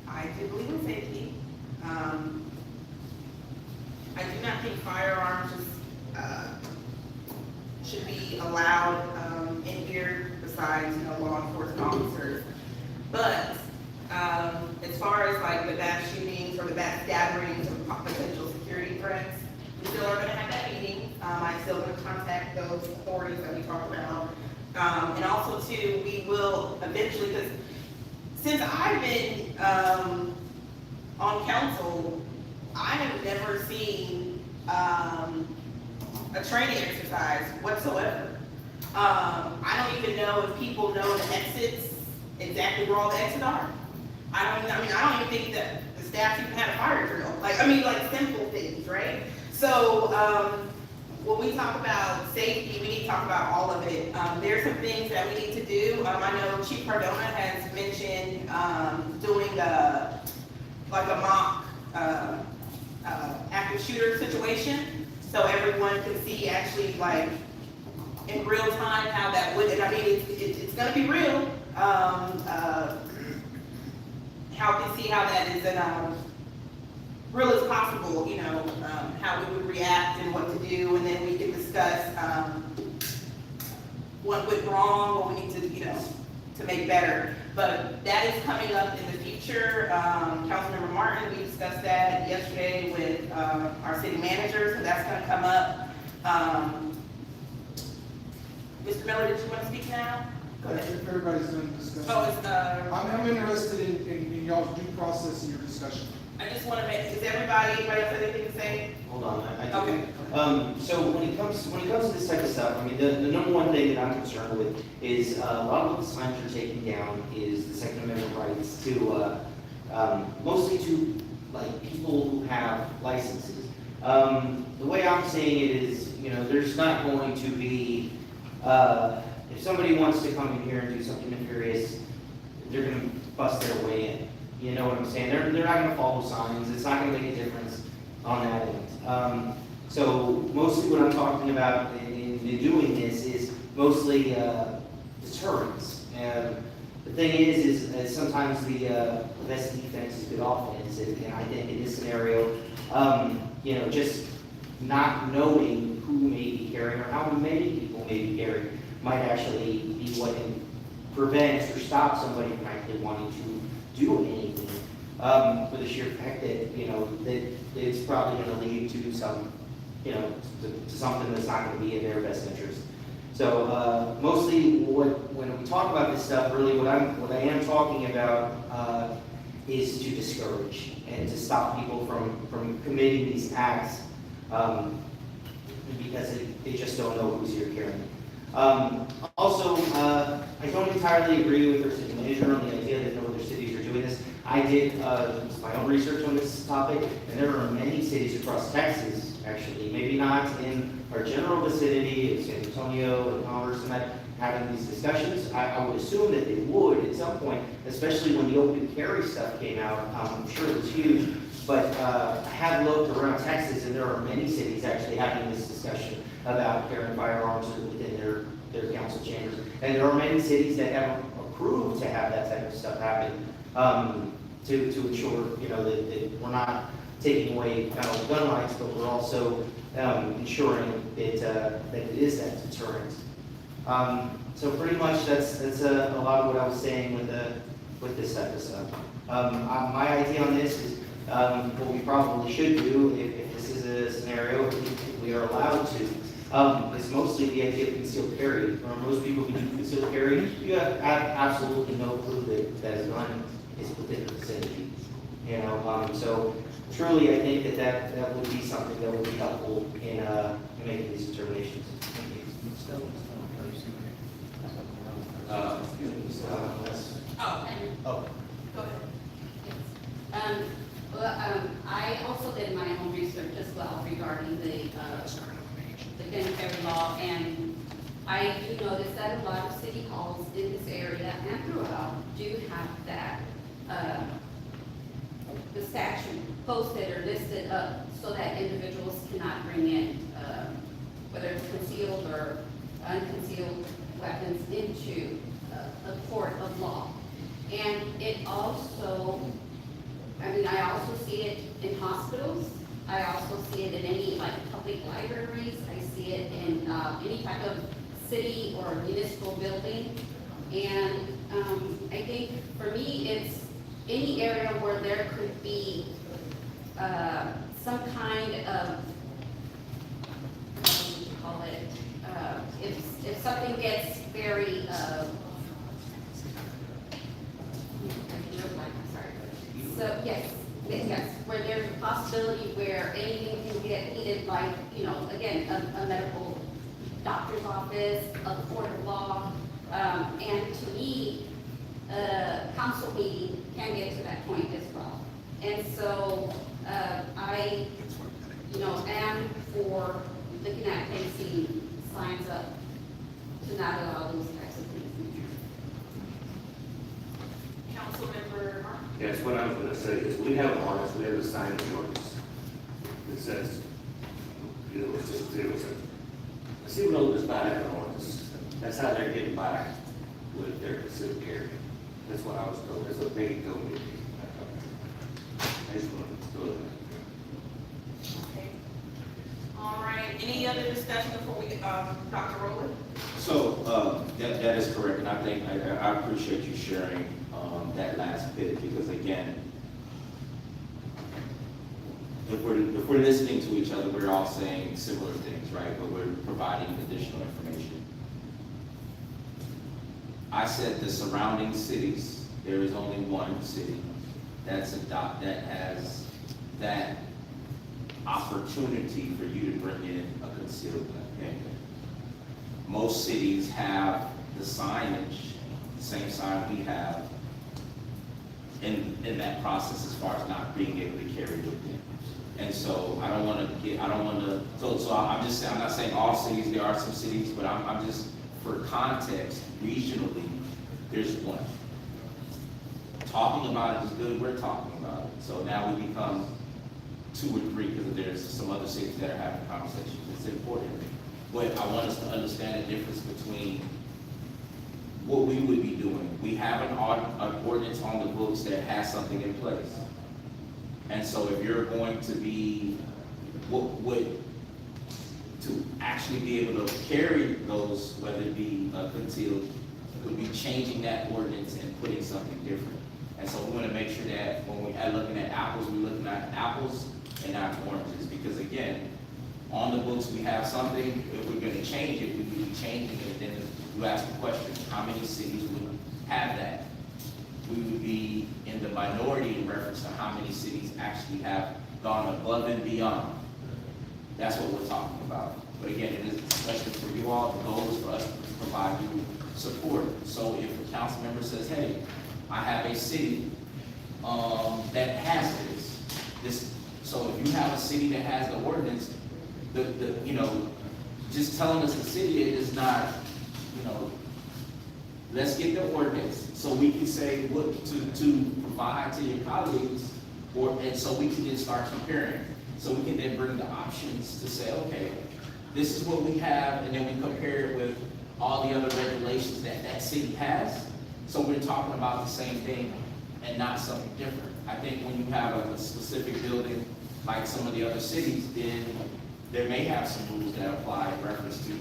I do believe in safety. I do not think firearms should be allowed in here besides, law enforcement officers. But as far as like the mass shootings or the mass gatherings or potential security threats, we still are going to have that meeting. I'm still going to contact those authorities that we talked about. And also too, we will eventually, because since I've been on council, I have never seen a training exercise whatsoever. I don't even know if people know the exits, exactly where all the exits are. I don't even think that the staff even had a fire drill. Like simple things, right? So, when we talk about safety, we need to talk about all of it. There's some things that we need to do. I know Chief Cardona has mentioned doing a mock active shooter situation, so everyone can see actually in real time how that would. And it's going to be real. How we can see how that is real as possible, how we would react and what to do, and then we can discuss what went wrong, what we need to, to make better. But that is coming up in the future. Councilmember Martin, we discussed that yesterday with, our city manager, so that's gonna come up. Mr. Miller, did you want to speak now? Go ahead. If everybody's done discussing. Oh, it's, I'm interested in y'all's due process in your discussion. I just want to make, is anybody else have anything to say? Hold on, I do. Okay. So when it comes to this type of stuff, I mean, the number one thing that I'm concerned with is, a lot of the signs you're taking down is the Second Amendment rights to, mostly to, like, people who have licenses. The way I'm saying it is, you know, there's not going to be, if somebody wants to come in here and do something nefarious, they're gonna bust their way in. You know what I'm saying? They're not gonna follow signs, it's not gonna make a difference on that end. So mostly what I'm talking about in doing this is mostly, deterrence. And the thing is sometimes the best defense is good offense, and I think in this scenario, you know, just not knowing who may be carrying or how many people may be carrying might actually be what prevents or stops somebody from actually wanting to do anything, for the sheer fact that, you know, that it's probably gonna lead to some, you know, to something that's not gonna be in their best interest. So, mostly when we talk about this stuff, really what I am talking about, is to discourage and to stop people from committing these acts, because they just don't know who's here carrying. Also, I don't entirely agree with our city manager on the idea that no other cities are doing this. I did my own research on this topic, and there are many cities across Texas, actually, maybe not in our general vicinity of San Antonio and Commerce and that, having these discussions. I would assume that they would at some point, especially when the open carry stuff came out. I'm sure it was huge, but I have looked around Texas, and there are many cities actually having this discussion about carrying firearms within their council chambers. And there are many cities that have approved to have that type of stuff happen, to ensure, you know, that we're not taking away not only gun rights, but we're also ensuring that it is that deterrent. So pretty much that's a lot of what I was saying with this type of stuff. My idea on this is what we probably should do if this is a scenario, if we are allowed to. It's mostly the idea of concealed carry. For most people who do concealed carry, you have absolutely no clue that a gun is within the vicinity. You know, so truly, I think that would be something that would be helpful in making these determinations. Oh, go ahead. I also did my own research as well regarding the gun carry law, and I do notice that a lot of city halls in this area and throughout do have that, the statute posted or listed up so that individuals cannot bring in, whether it's concealed or unconcealed weapons into a court of law. And it also, I mean, I also see it in hospitals. I also see it in any, like, public libraries. I see it in any type of city or municipal building. And I think for me, it's any area where there could be some kind of, what would you call it? If something gets very, so yes, where there's a possibility where anything can get heated, like, you know, again, a medical doctor's office, a court of law, and to me, a council meeting can get to that point as well. And so, I, you know, am for looking at placing signs up to not allow those types of things. Councilmember Martin? Yes, what I was gonna say is, we have an ordinance, we have a sign in the ordinance. It says, you know, it's just 0%. The city does not have an ordinance. That's how they're getting by with their concealed carry. That's what I was told, that's what they told me. I just wanted to go there. Okay. All right, any other discussion before we, Dr. Rowland? So, that is correct, and I think, I appreciate you sharing, that last bit, because again, if we're listening to each other, we're all saying similar things, right? But we're providing additional information. I said the surrounding cities, there is only one city that has that opportunity for you to bring in a concealed handgun. Most cities have the signage, the same sign we have in that process as far as not being able to carry within. And so I'm just saying, I'm not saying all cities, there are some cities, but I'm just, for context, regionally, there's one. Talking about it is good, we're talking about it. So now we become 2 or 3 because there's some other cities that are having conversations. It's important. But I want us to understand the difference between what we would be doing. We have an ordinance on the books that has something in place. And so if you're going to be, to actually be able to carry those, whether it be concealed, it would be changing that ordinance and putting something different. And so we want to make sure that when we're looking at apples, we're looking at apples and not oranges. Because again, on the books, we have something. If we're going to change it, we would be changing it. Then you ask the question, how many cities would have that? We would be in the minority in reference to how many cities actually have gone above and beyond. That's what we're talking about. But again, it is a discussion for you all. The goal is for us to provide you support. So if a council member says, hey, I have a city that has this. So if you have a city that has the ordinance, just telling us the city is not, let's get the ordinance so we can say what to provide to your colleagues, and so we can then start comparing. So we can then bring the options to say, okay, this is what we have, and then we compare it with all the other regulations that that city has. So we're talking about the same thing and not something different. I think when you have a specific building like some of the other cities, then there may have some rules that apply in reference to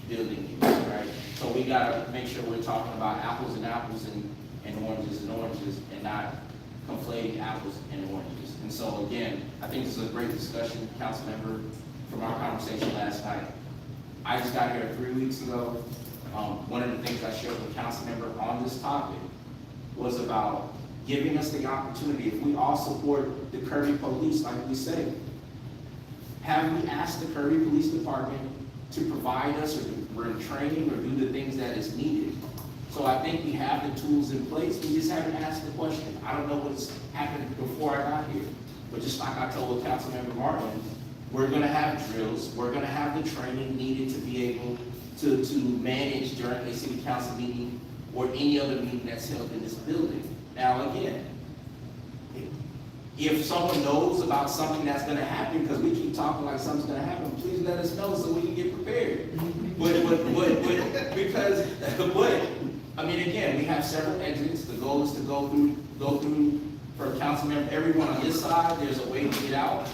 building use, right? So we gotta make sure we're talking about apples and apples and oranges and oranges, and not conflating apples and oranges. And so again, I think this is a great discussion, council member, from our conversation last night. I just got here 3 weeks ago. One of the things I shared with the council member on this topic was about giving us the opportunity, if we all support the Kirby police, like we say, have we asked the Kirby Police Department to provide us or to bring training or do the things that is needed? So I think we have the tools in place, we just haven't asked the question. I don't know what's happened before I got here, but just like I told Councilmember Martin, we're gonna have drills, we're gonna have the training needed to be able to manage during a city council meeting or any other meeting that's held in this building. Now again, if someone knows about something that's gonna happen, because we keep talking like something's gonna happen, please let us know so we can get prepared. I mean, again, we have several exits. The goal is to go through for a council member, everyone on this side, there's a way to get out.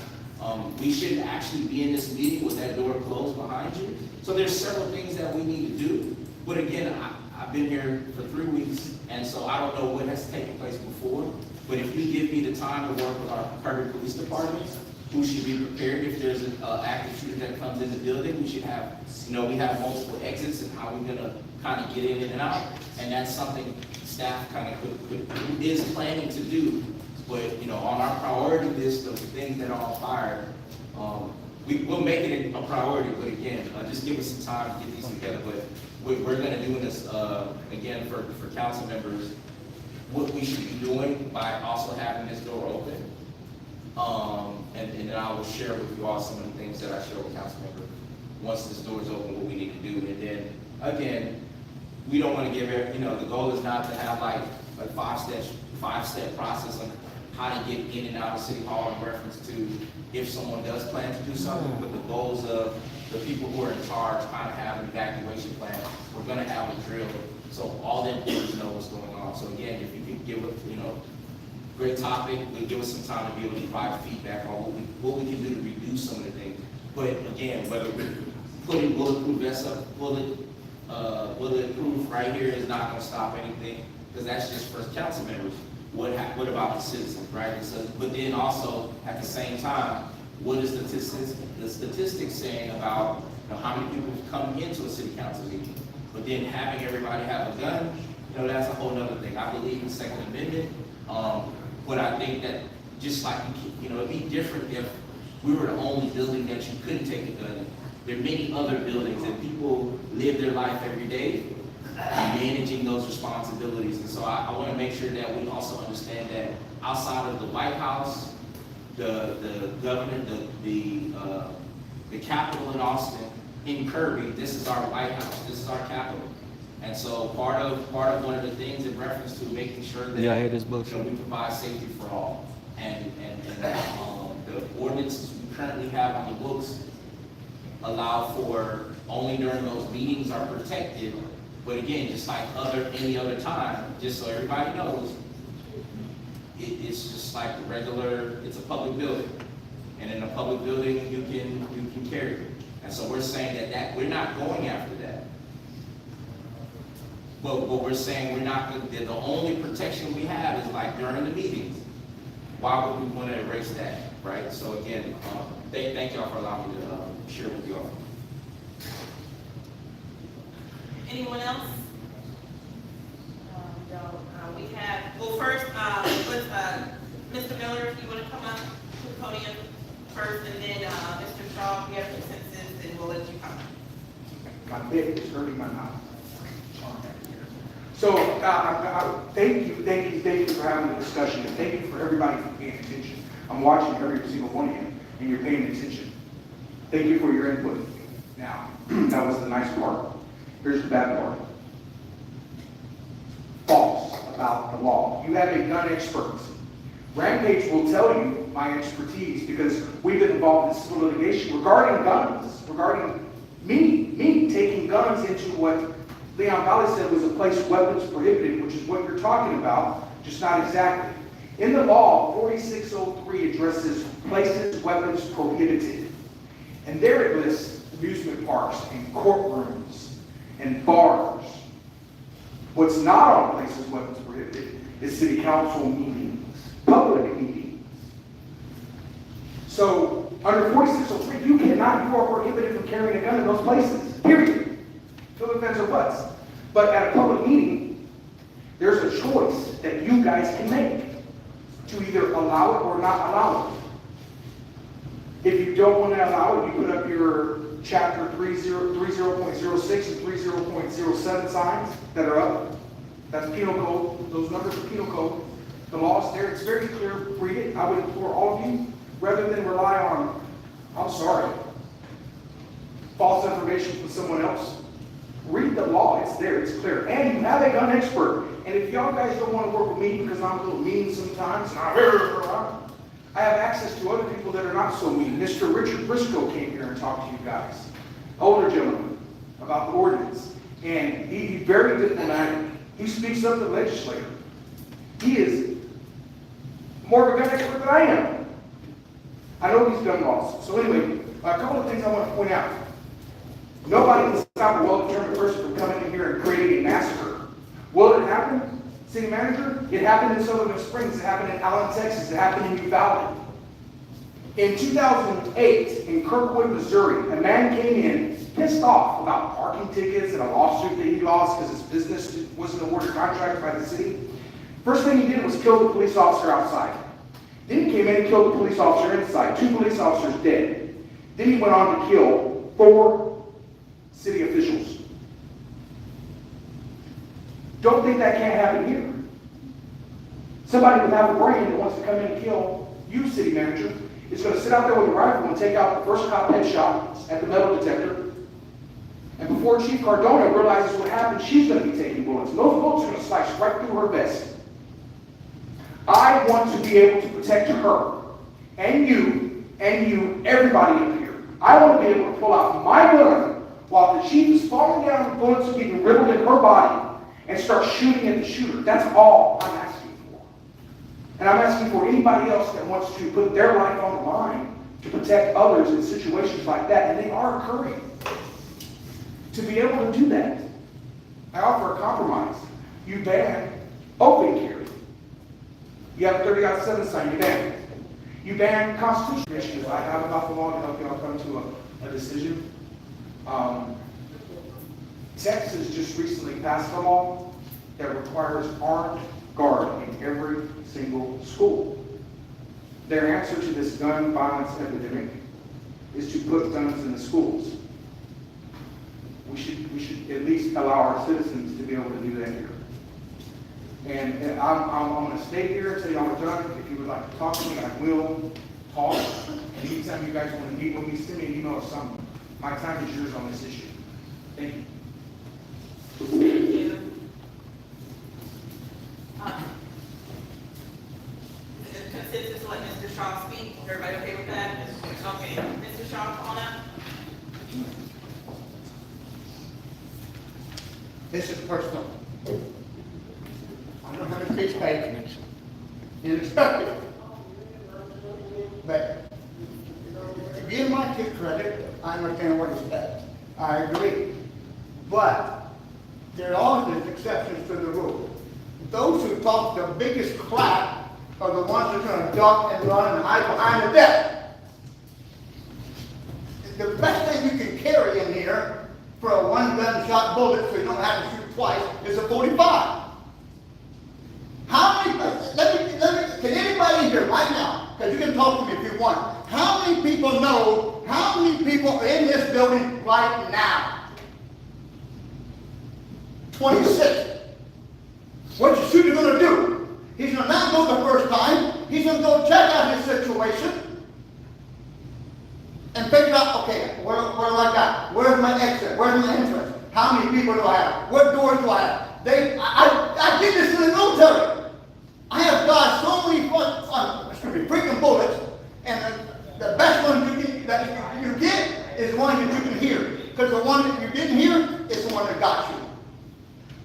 We shouldn't actually be in this meeting with that door closed behind you. So there's several things that we need to do. But again, I've been here for 3 weeks, and so I don't know what has taken place before. But if you give me the time to work with our Kirby Police Department, who should be prepared if there's an active shooter that comes in the building, we should have, we have multiple exits and how we're gonna kind of get in and out. And that's something staff kind of is planning to do. But, on our priority list of things that are on fire, we'll make it a priority. But again, just give us some time to get these together. But we're gonna do this, again, for council members, what we should be doing by also having this door open. And then I will share with you all some of the things that I share with council member once this door is open, what we need to do. And then, again, we don't want to give it, the goal is not to have like a five-step process on how to get in and out of City Hall in reference to if someone does plan to do something, but the goals of the people who are in charge, how to have an evacuation plan. We're going to have a drill, so all the employees know what's going on. So again, if you can give us, great topic, will give us some time to be able to provide feedback on what we can do to reduce some of the things. But again, whether we're putting bulletproof vests up, bulletproof right here is not going to stop anything. because that's just for council members. What about the citizens, right? And so, but then also, at the same time, what is the statistics saying about, how many people come into a city council meeting? But then having everybody have a gun, that's a whole nother thing. I believe in the Second Amendment, but I think that just like, it'd be different if we were the only building that you couldn't take a gun in. There are many other buildings and people live their life every day managing those responsibilities. And so I want to make sure that we also understand that outside of the White House, the governor, the Capitol in Austin, in Kirby, this is our White House, this is our Capitol. And so part of one of the things in reference to making sure that Yeah, it is bullshit. we provide safety for all. And the ordinances we currently have on the books allow for only during those meetings are protected. But again, just like any other time, just so everybody knows, it's just like a regular, it's a public building. And in a public building, you can carry it. And so we're saying that we're not going after that. But we're saying we're not, the only protection we have is like during the meetings. Why would we want to erase that, right? So again, thank y'all for allowing me to share with y'all. Anyone else? We have, well, first, Mr. Miller, if you want to come up to the podium first, and then Mr. Shaw, if you have consensus, and we'll let you come. My bed is hurting my mouth. So, thank you for having the discussion, and thank you for everybody for paying attention. I'm watching every single one of you, and you're paying attention. Thank you for your input. Now, that was the nice part. Here's the bad part. False about the law. You have a gun expert. Rampage will tell you my expertise because we've been involved in civil litigation regarding guns, regarding me taking guns into what Leon Valley said was a place weapons prohibited, which is what you're talking about, just not exactly. In the law, 4603 addresses places weapons prohibited. And there it lists amusement parks and courtrooms and bars. What's not on places weapons prohibited is city council meetings, public meetings. So under 4603, you are prohibited from carrying a gun in those places, period. Fill the fence or butts. But at a public meeting, there's a choice that you guys can make to either allow it or not allow it. If you don't want to allow it, you put up your chapter 30.06 and 30.07 signs that are up. That's penal code. Those numbers are penal code. The law's there. It's very clear. Read it. I would implore all of you, rather than rely on, I'm sorry, false information from someone else. Read the law. It's there. It's clear. And you have a gun expert. And if y'all guys don't want to work with me because I'm a little mean sometimes, I have access to other people that are not so mean. Mr. Richard Briscoe came here and talked to you guys, older gentleman, about the ordinance. And he's very diplomatic. He speaks up to the legislator. He is more of a gun expert than I am. I know these gun laws. So anyway, a couple of things I want to point out. Nobody can stop a well-determined person from coming in here and creating a massacre. Will it happen, city manager? It happened in Sutherland Springs. It happened in Allen, Texas. It happened in Uvalde. In 2008, in Kirkwood, Missouri, a man came in pissed off about parking tickets and a lawsuit that he lost because his business wasn't awarded a contract by the city. First thing he did was kill the police officer outside. Then he came in and killed the police officer inside. 2 police officers dead. Then he went on to kill 4 city officials. Don't think that can't happen here. Somebody with half a brain that wants to come in and kill you, city manager, is going to sit out there with a rifle and take out the first cop headshot at the metal detector. And before Chief Cardona realizes what happened, she's going to be taking bullets. And those bullets are going to slice right through her vest. I want to be able to protect her and you, everybody up here. I want to be able to pull out my gun while the chief is falling down, the bullets are being riddled in her body, and start shooting at the shooter. That's all I'm asking for. And I'm asking for anybody else that wants to put their life on the line to protect others in situations like that, and they are occurring, to be able to do that. I offer a compromise. You ban open carry. You have a 30-7 sign, you ban it. You ban constitutional issues I have about the law to help y'all come to a decision. Texas just recently passed a law that requires armed guard in every single school. Their answer to this gun violence epidemic is to put guns in the schools. We should at least allow our citizens to be able to do that here. And I'm going to stay here until y'all are done. If you would like to talk to me, I will talk. And anytime you guys want to meet with me, send me an email or something. My time is yours on this issue. Thank you. Thank you. Is it consensus to let Mr. Shaw speak? Everybody okay with that? Okay, Mr. Shaw, come on up. This is personal. I don't have a speech paid. You expect it. But to give my kid credit, I understand what he said. I agree. But there are always exceptions to the rule. Those who talk the biggest crap are the ones that are going to duck and run and hide behind the desk. The best thing you can carry in here for a one-gun-shot bullet so you don't have to shoot twice is a 45. How many, can anybody here right now, because you can talk to me if you want, how many people know how many people are in this building right now? 26. What's the shooter going to do? He's going to not go the first time. He's going to go check out his situation and figure out, okay, where do I got? Where's my exit? Where's my entrance? How many people do I have? What doors do I have? I did this in the military. I have dodged so many freaking bullets, and the best one that you get is the one that you can hear. Because the one that you didn't hear is the one that got you.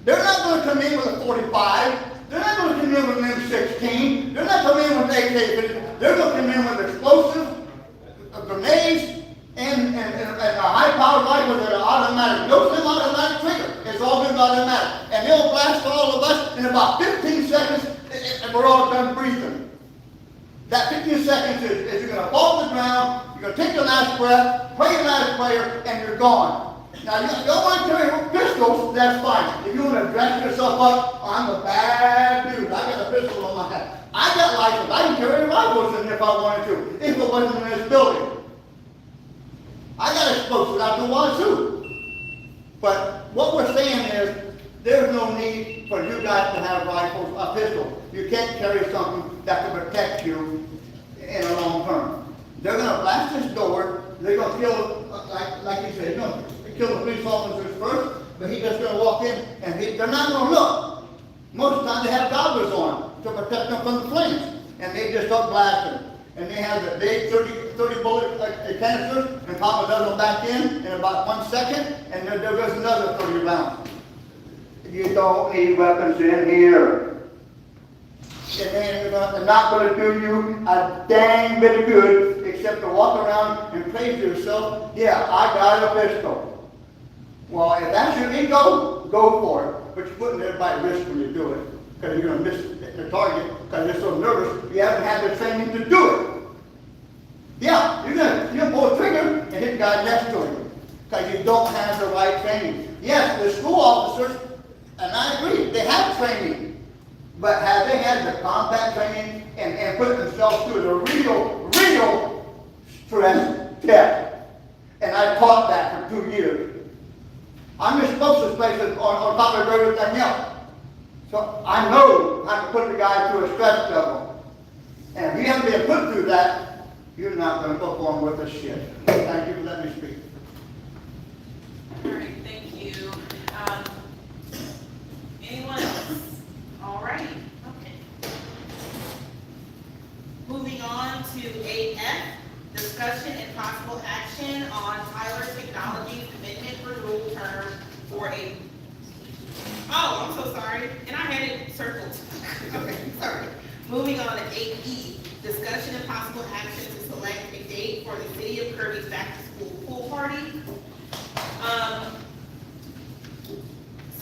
They're not going to come in with a 45. They're not going to come in with an M16. They're not coming in with an AK-50. They're going to come in with explosives, grenades, and a high-powered rifle that are automatic. No semi-automatic trigger. It's all good automatic. And they'll blast all of us in about 15 seconds, and we're all done breathing. That 15 seconds is you're going to fall to the ground, you're going to take your last breath, pray your last prayer, and you're gone. Now, you don't want to carry pistols, that's fine. If you want to dress yourself up, I'm a bad dude. I got a pistol on my head. I got license. I can carry rifles in if I wanted to, if it wasn't in this building. I got explosives out the wazoo. But what we're saying is, there's no need for you guys to have rifles, a pistol. You can't carry something that can protect you in a long term. They're going to blast this door. They're going to kill, like you said, they're going to kill the police officers first, but he's just going to walk in, and they're not going to look. Most of the time they have goggles on to protect them from the flames, and they just start blasting. And they have the big 30 bullet canisters, and Papa does them back in about 1 second, and there goes another 30 rounds. You don't need weapons in here. And they're not going to do you a dang bit of good except to walk around and praise yourself, yeah, I got a pistol. Well, if that's your ego, go for it. But you're putting everybody at risk when you do it, because you're going to miss the target because you're so nervous you haven't had the training to do it. Yeah, you're going to pull a trigger and hit the guy next to him because you don't have the right training. Yes, the school officers, and I agree, they have training. But have they had the combat training and put themselves through the real stress test? And I taught that for 2 years. I'm just supposed to place it on top of everything else. So I know how to put the guy through a stress level. And if you haven't been put through that, you're not going to perform with a shit. Thank you for letting me speak. All right, thank you. Anyone else? All right, okay. Moving on to 8F, discussion and possible action on Tyler Technologies amendment renewal term for a, oh, I'm so sorry, and I had it circled. Okay, sorry. Moving on to 8E, discussion and possible action to select a date for the City of Kirby's back-to-school pool party.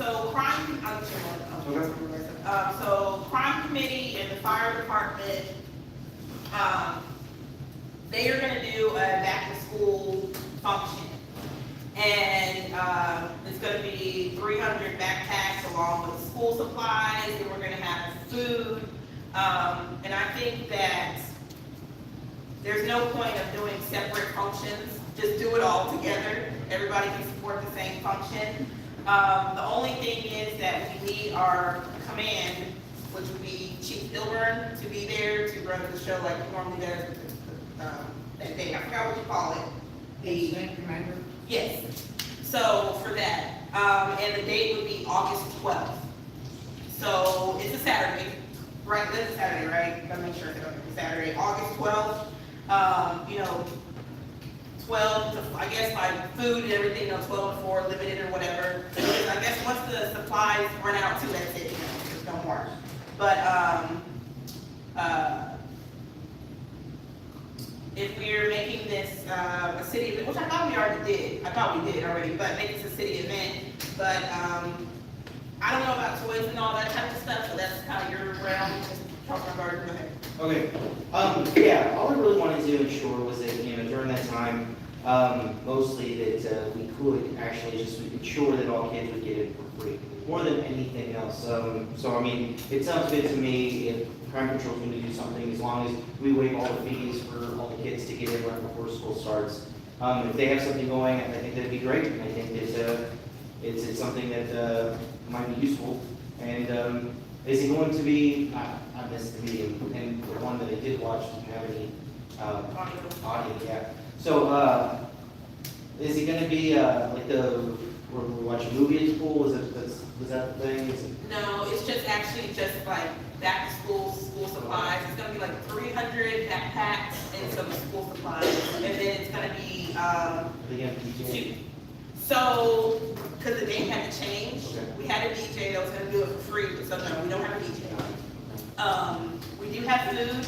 So crime, so crime committee and the fire department, they are gonna do a back to school function. And, it's gonna be 300 backpacks along with school supplies, and we're gonna have food. And I think that there's no point of doing separate functions, just do it all together. Everybody can support the same function. The only thing is that we need our command, which would be Chief Dilburn, to be there to run the show like he normally does that day. I forgot what you call it. The commander? Yes. So for that, and the date would be August 12th. So it's a Saturday, right? It's a Saturday, right? Gotta make sure it's a Saturday, August 12th. 12 to, I guess, like food and everything, 12 to 4, limited or whatever. Because I guess once the supplies run out too, that's it, there's no more. But, if we're making this, a city event, which I thought we already did, but make this a city event, but, I don't know about toys and all that type of stuff, so that's kind of your realm, just talking about it, go ahead. Okay, yeah, all I really wanted to ensure was that, during that time, mostly that, we could actually just ensure that all kids would get it for free, more than anything else. So I mean, it sounds good to me if Crime Patrol's gonna do something, as long as we waive all the fees for all the kids to get in right before school starts. If they have something going, I think that'd be great, and I think that, it's something that, might be useful. And, is it going to be, I missed the meeting, and the one that I did watch, didn't have any, audio, yeah. So, is it gonna be, like where we watch a movie at school, was that the thing? No, it's just actually just like back to school supplies. It's gonna be like 300 backpacks and some school supplies, and then it's gonna be, two. So, because the date had to change, we had a DJ that was gonna do it for free, but sometimes we don't have a DJ. We do have food.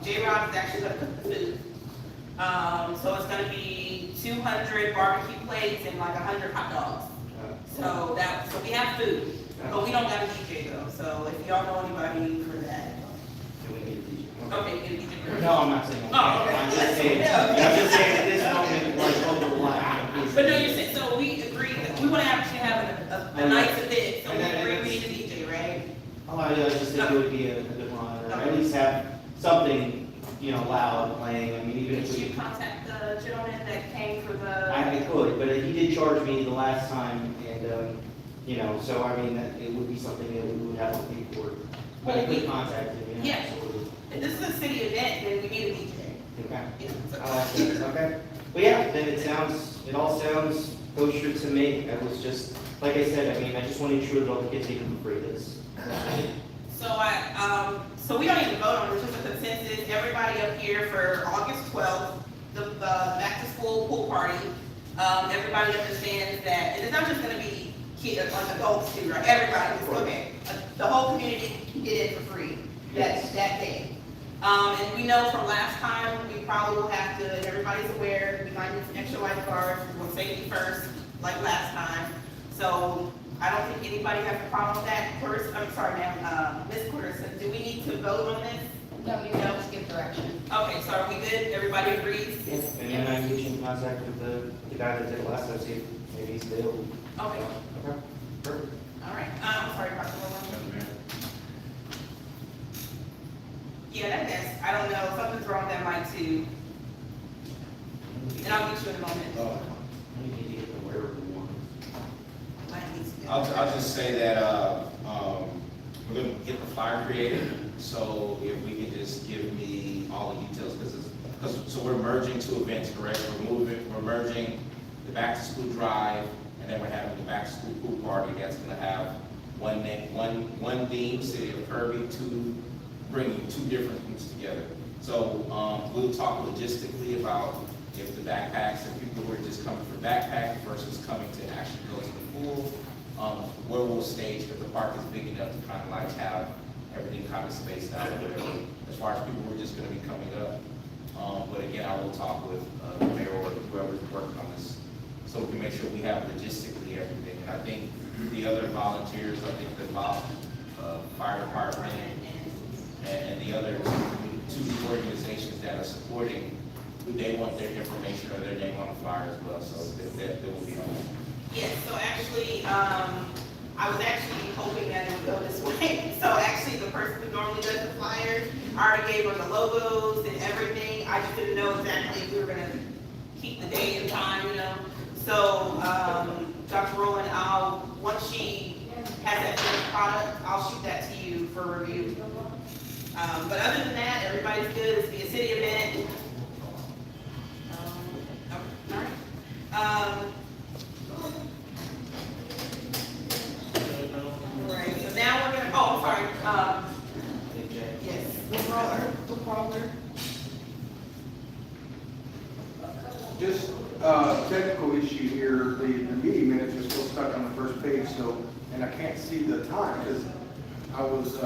J-Rod is actually gonna cook the food. So it's gonna be 200 barbecue plates and like 100 hot dogs. So we have food, but we don't got a DJ though. So if y'all know anybody for that. Okay, you get a DJ. No, I'm not saying. Oh, okay. I'm just saying at this moment, like, over the line. But no, you're saying, so we agreed that we want to actually have a nice event, so we agree we need a DJ, right? Oh, I just think it would be a good one, or at least have something, loud playing. I mean, even if Did we. you contact the gentleman that came for the? I could, but he did charge me the last time, and, so I mean, it would be something that we would have to pay for. But I could contact him, Yeah. absolutely. If this is a city event, then we need a DJ. Okay. Yeah, so- I like that, okay. But yeah, then it all sounds kosher to me. I was just, like I said, I mean, I just want to ensure that all the kids get it for free. So we don't even vote on this, just a consensus, everybody up here for August 12th, the back to school pool party. Everybody understands that, and it's not just gonna be kids, like adults too, right? Everybody, okay, the whole community can get in for free that day. And we know from last time, we probably will have to, and everybody's aware, we might need some extra lifeguards, we'll safety first, like last time. So I don't think anybody has a problem with that. Ms. Corson, do we need to vote on this? No, you can just give direction. Okay, so are we good? Everybody agrees? Yes, and then I can get you in contact with the guy that did it last time, see if maybe he's available. Okay, Okay, perfect. all right. I'm sorry, Dr. Williams. Yeah, I don't know, something's wrong with that mic too. And I'll get you in a moment. You need to get the wearable one. Mine needs to go. I'll just say that, we're gonna get the flyer created, so if we can just give me all the details, so we're merging two events, correct? We're merging the back to school drive, and then we're having the back to school pool party, that's gonna have one theme, City of Kirby, bringing two different groups together. So, we'll talk logistically about if the backpacks, if people were just coming for backpack versus coming to actually go to the pool, where we'll stage, because the park is big enough to kind of like have everything kind of spaced out, as far as people who are just gonna be coming up. But again, I will talk with, the mayor or whoever's working on this, so we can make sure we have logistically everything. And I think the other volunteers, I think the fire department and the other two organizations that are supporting, they want their information or their name on the flyer as well, so that will be on. Yes, so actually, I was actually hoping that it would go this way. So actually, the person who normally does the flyers, I already gave her the logos and everything. I just didn't know exactly if we were gonna keep the date and time, you know? So, Dr. Rowland, once she has that finished product, I'll shoot that to you for review. But other than that, everybody's good. It's a city event. All right, so now we're gonna, oh, I'm sorry, yes. Just technical issue here, the meeting minutes are still stuck on the first page, so, and I can't see the time, because I was,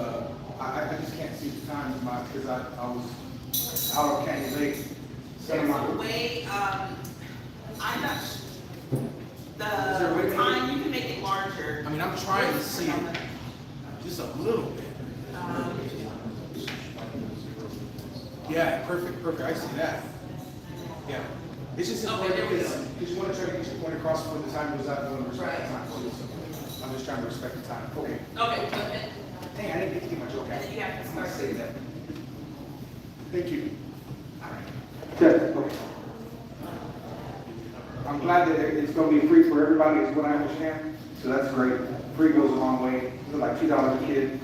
I just can't see the time, because I was out of Canyon Lake. There's a way, I'm not, there a way the to time, you can make it larger. I mean, I'm trying to see it just a little bit. Yeah, perfect, I see that. Yeah. It's just Okay, there we because go. you want to try to get your point across before the time goes out, you want to respect the Right. time. So I'm just trying to respect the time. Okay. Okay, so then, Dang, I didn't get to get my joke and out. then you have to I'm gonna start. say that. Thank you. All right. Good, okay. I'm glad that it's gonna be free for everybody, is what I understand, so that's great. Free goes a long way, it's like $2 a kid,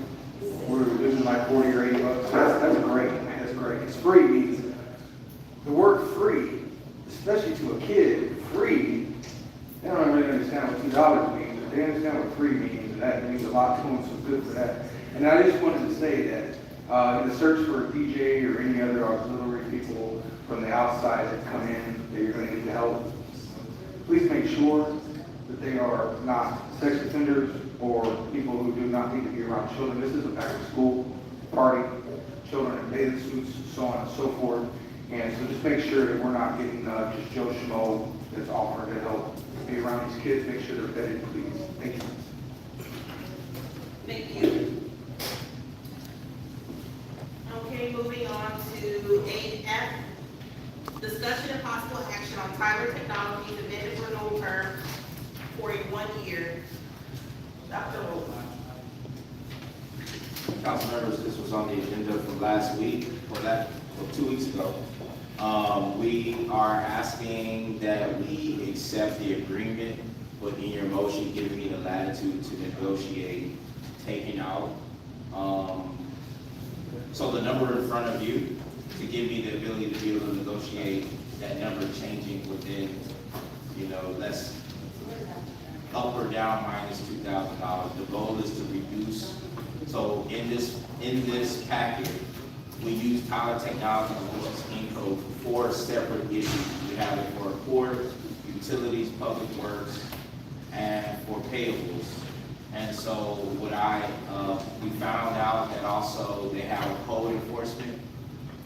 we're losing like 40 or 80 bucks, so that's great, man, that's great. It's free means, the word free, especially to a kid, free, they don't really understand what $2 means, but they understand what free means, and that means a lot to them, so good for that. And I just wanted to say that, in the search for a DJ or any other auxiliary people from the outside that come in, that you're gonna need help, please make sure that they are not sex offenders or people who do not need to be around children. This is a back to school party, children in bathing suits, so on and so forth. And so just make sure that we're not getting just Joe Schmo that's offering to help be around these kids. Make sure they're vetted, please. Thank you. Thank you. Okay, moving on to 8F. Discussion and possible action on Tyler Technologies amended renewal term for a 1 year. Dr. Rowland. Council members, this was on the agenda from last week, or 2 weeks ago. We are asking that we accept the agreement, but in your motion, giving me the latitude to negotiate taking out. So the number in front of you, to give me the ability to be able to negotiate that number changing within, less up or down minus $2,000. The goal is to reduce. So in this packet, we use Tyler Technologies, which is in code, for 4 separate issues. We have it for court, utilities, public works, and for payables. And so what we found out that also they have a code enforcement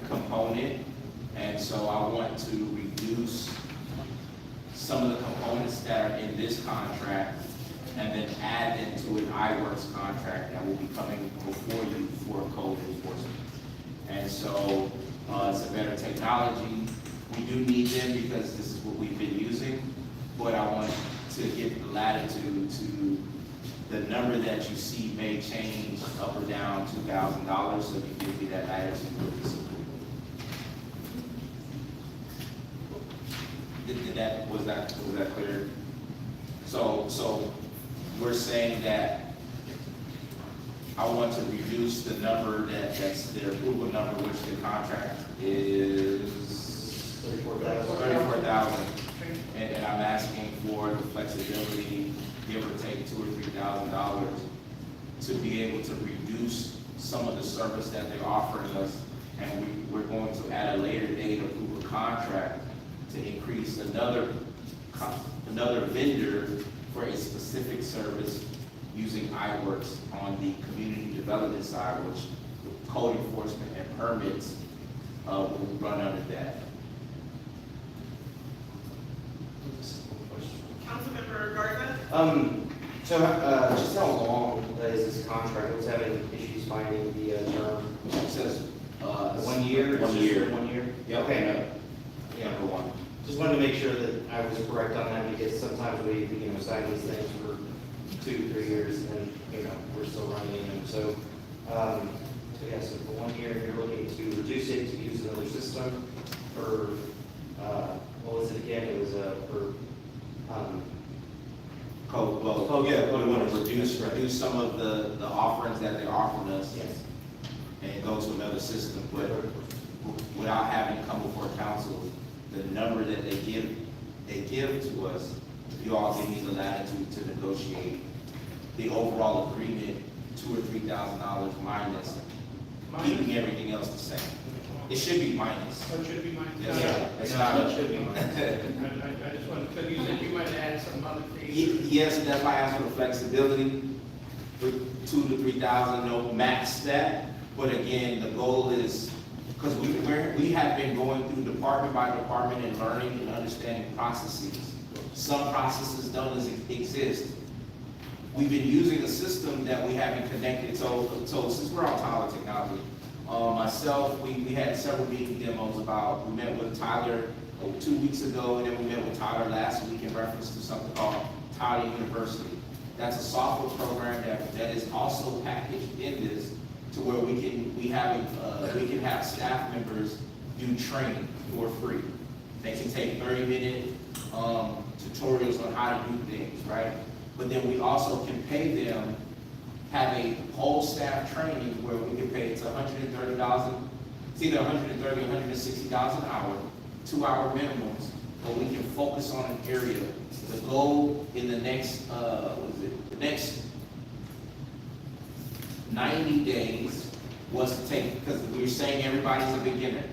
component. And so I want to reduce some of the components that are in this contract and then add into an iWorks contract that will be coming before you for code enforcement. And so it's a better technology. We do need them because this is what we've been using, but I want to give the latitude to the number that you see may change up or down $2,000, so you give me that latitude with this. Was that clear? So we're saying that I want to reduce the number that's the approval number, which the contract is $34,000. And I'm asking for the flexibility, give or take $2,000 or $3,000, to be able to reduce some of the service that they're offering us. And we're going to, at a later date, approve a contract to increase another vendor for a specific service using iWorks on the community development side, which code enforcement and permits will run under that. Councilmember Garza? So, just how long is this contract? What's having issues finding the term? It says, 1 year? 1 year. 1 year? Yep. Okay. Number one. Just wanted to make sure that I was correct on that, because sometimes we, sign these things for 2, 3 years, and then, we're still running them. So, yeah, so for 1 year, you're looking to reduce it, to use another system for, what was it again? It was, for, Yeah, we want to reduce some of the offerings that they're offering us. yes. And go to another system, but without having to come before council, the number that they give to us, you all give me the latitude to negotiate the overall agreement, $2,000 or $3,000 minus, keeping everything else the same. It should be minus. So it should be mine. Yes, it's not. It should be minus. I just wanted, because you said you might add some other fees. Yes, that's why I asked for the flexibility, for 2,000 to 3,000, no max that. But again, the goal is, because we have been going through department by department and learning and understanding processes. Some processes don't exist. We've been using a system that we haven't connected. So since we're on Tyler Technology, myself, we had several meeting demos we met with Tyler 2 weeks ago, and then we met with Tyler last week in reference to something called Tyler University. That's a software program that is also packaged in this, to where we can have staff members do training for free. They can take 30-minute tutorials on how to do things, right? But then we also can pay them, have a whole staff training where we can pay it's $130. It's either $130 or $160 an hour, 2-hour minimums, but we can focus on an area. The goal in the next, the next 90 days was to take, because we were saying everybody's a beginner.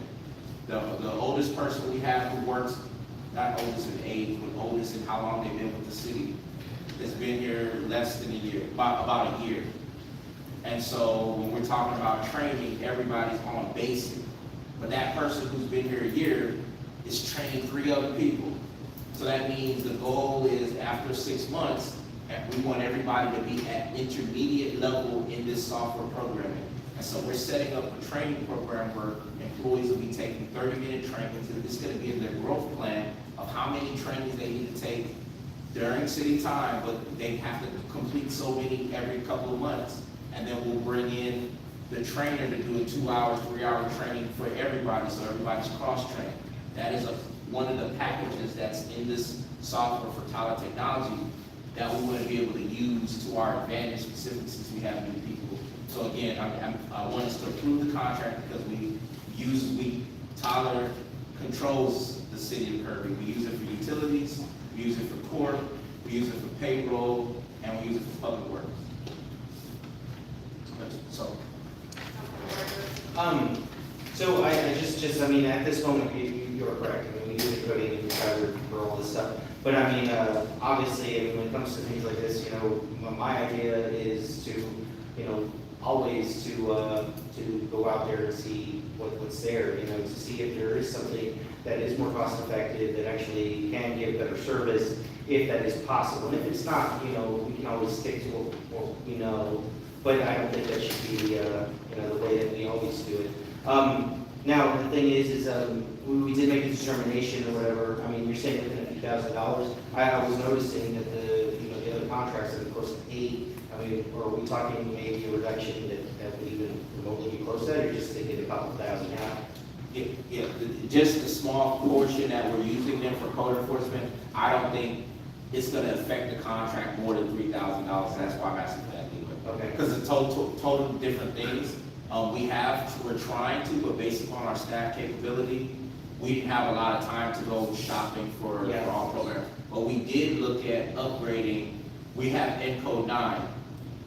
The oldest person we have who works, not oldest in age, but oldest in how long they've been with the city, has been here less than a year, about a year. And so when we're talking about training, everybody's on basic. But that person who's been here a year is training 3 other people. So that means the goal is after 6 months, we want everybody to be at intermediate level in this software programming. And so we're setting up a training program where employees will be taking 30-minute trainings, and it's going to be in their growth plan of how many trainings they need to take during city time, but they have to complete so many every couple of months. And then we'll bring in the trainer to do a 2-hour, 3-hour training for everybody, so everybody's cross-trained. That is one of the packages that's in this software for Tyler Technology that we want to be able to use to our advantage, specifically since we have new people. So again, I want us to approve the contract because Tyler controls the city of Kirby. We use it for utilities, we use it for court, we use it for payroll, and we use it for public works. So. So I mean, at this moment, you're correct. I mean, we use the coding and Tyler for all this stuff. But I mean, obviously, when it comes to things like this, my idea is to, always to go out there and see what's there, to see if there is something that is more cost effective, that actually can give better service, if that is possible. And if it's not, we can always stick to what we know. But I don't think that should be, the way that we always do it. Now, the thing is we did make a determination or whatever. I mean, you're saying within a few $1,000s. I was noticing that the other contracts are close to 8. I mean, are we talking maybe a reduction that would even remotely be close to that, or just thinking a couple thousand now? Yeah, just the small portion that we're using them for code enforcement, I don't think it's going to affect the contract more than $3,000. That's why I'm asking for that anyway. Okay. Because it's total different things. We're trying to, but based upon our staff capability, we didn't have a lot of time to go shopping for all programs. But we did look at upgrading. We have Encode 9.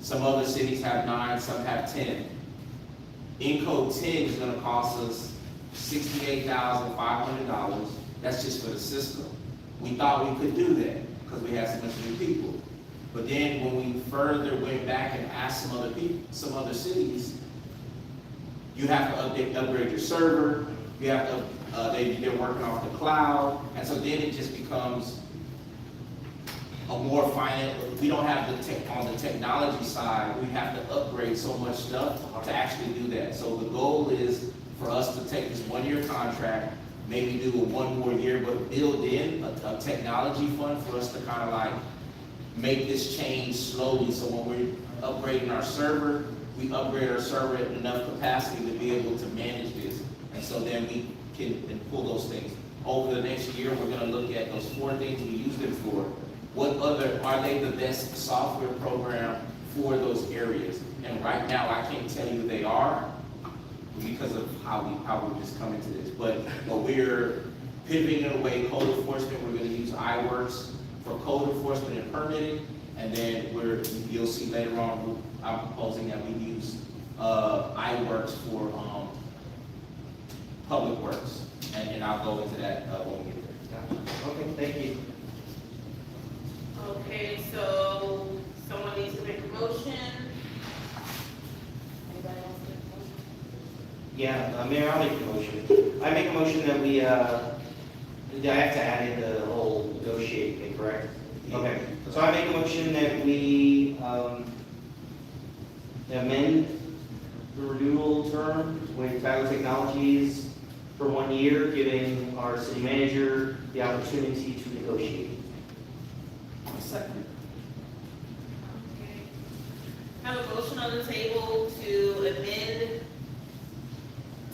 Some other cities have 9, some have 10. Encode 10 is going to cost us $68,500. That's just for the system. We thought we could do that because we had so much new people. But then when we further went back and asked some other cities, you have to upgrade your server. You have to, they're working off the cloud. And so then it just becomes a more we don't have the tech, on the technology side, we have to upgrade so much stuff to actually do that. So the goal is for us to take this 1-year contract, maybe do a 1 more year, but build in a technology fund for us to kind of like make this change slowly. So when we're upgrading our server, we upgrade our server at enough capacity to be able to manage this. And so then we can pull those things. Over the next year, we're gonna look at those 4 things we use them for. What other, are they the best software program for those areas? And right now, I can't tell you they are because of how we just come into this. But we're pivoting it away. Code enforcement, we're gonna use iWorks for code enforcement and permitting. And then you'll see later on, I'm proposing that we use iWorks for public works. And I'll go into that when we get there. Okay, thank you. Okay, so someone needs to make a motion. Anybody else make a motion? Yeah, Mayor, I'll make a motion. I make a motion that we, I have to add in the whole negotiate thing, correct? Okay, so I make a motion that we, amend the renewal term with Tyler Technologies for 1 year, giving our city manager the opportunity to negotiate. Second. Okay. I have a motion on the table to amend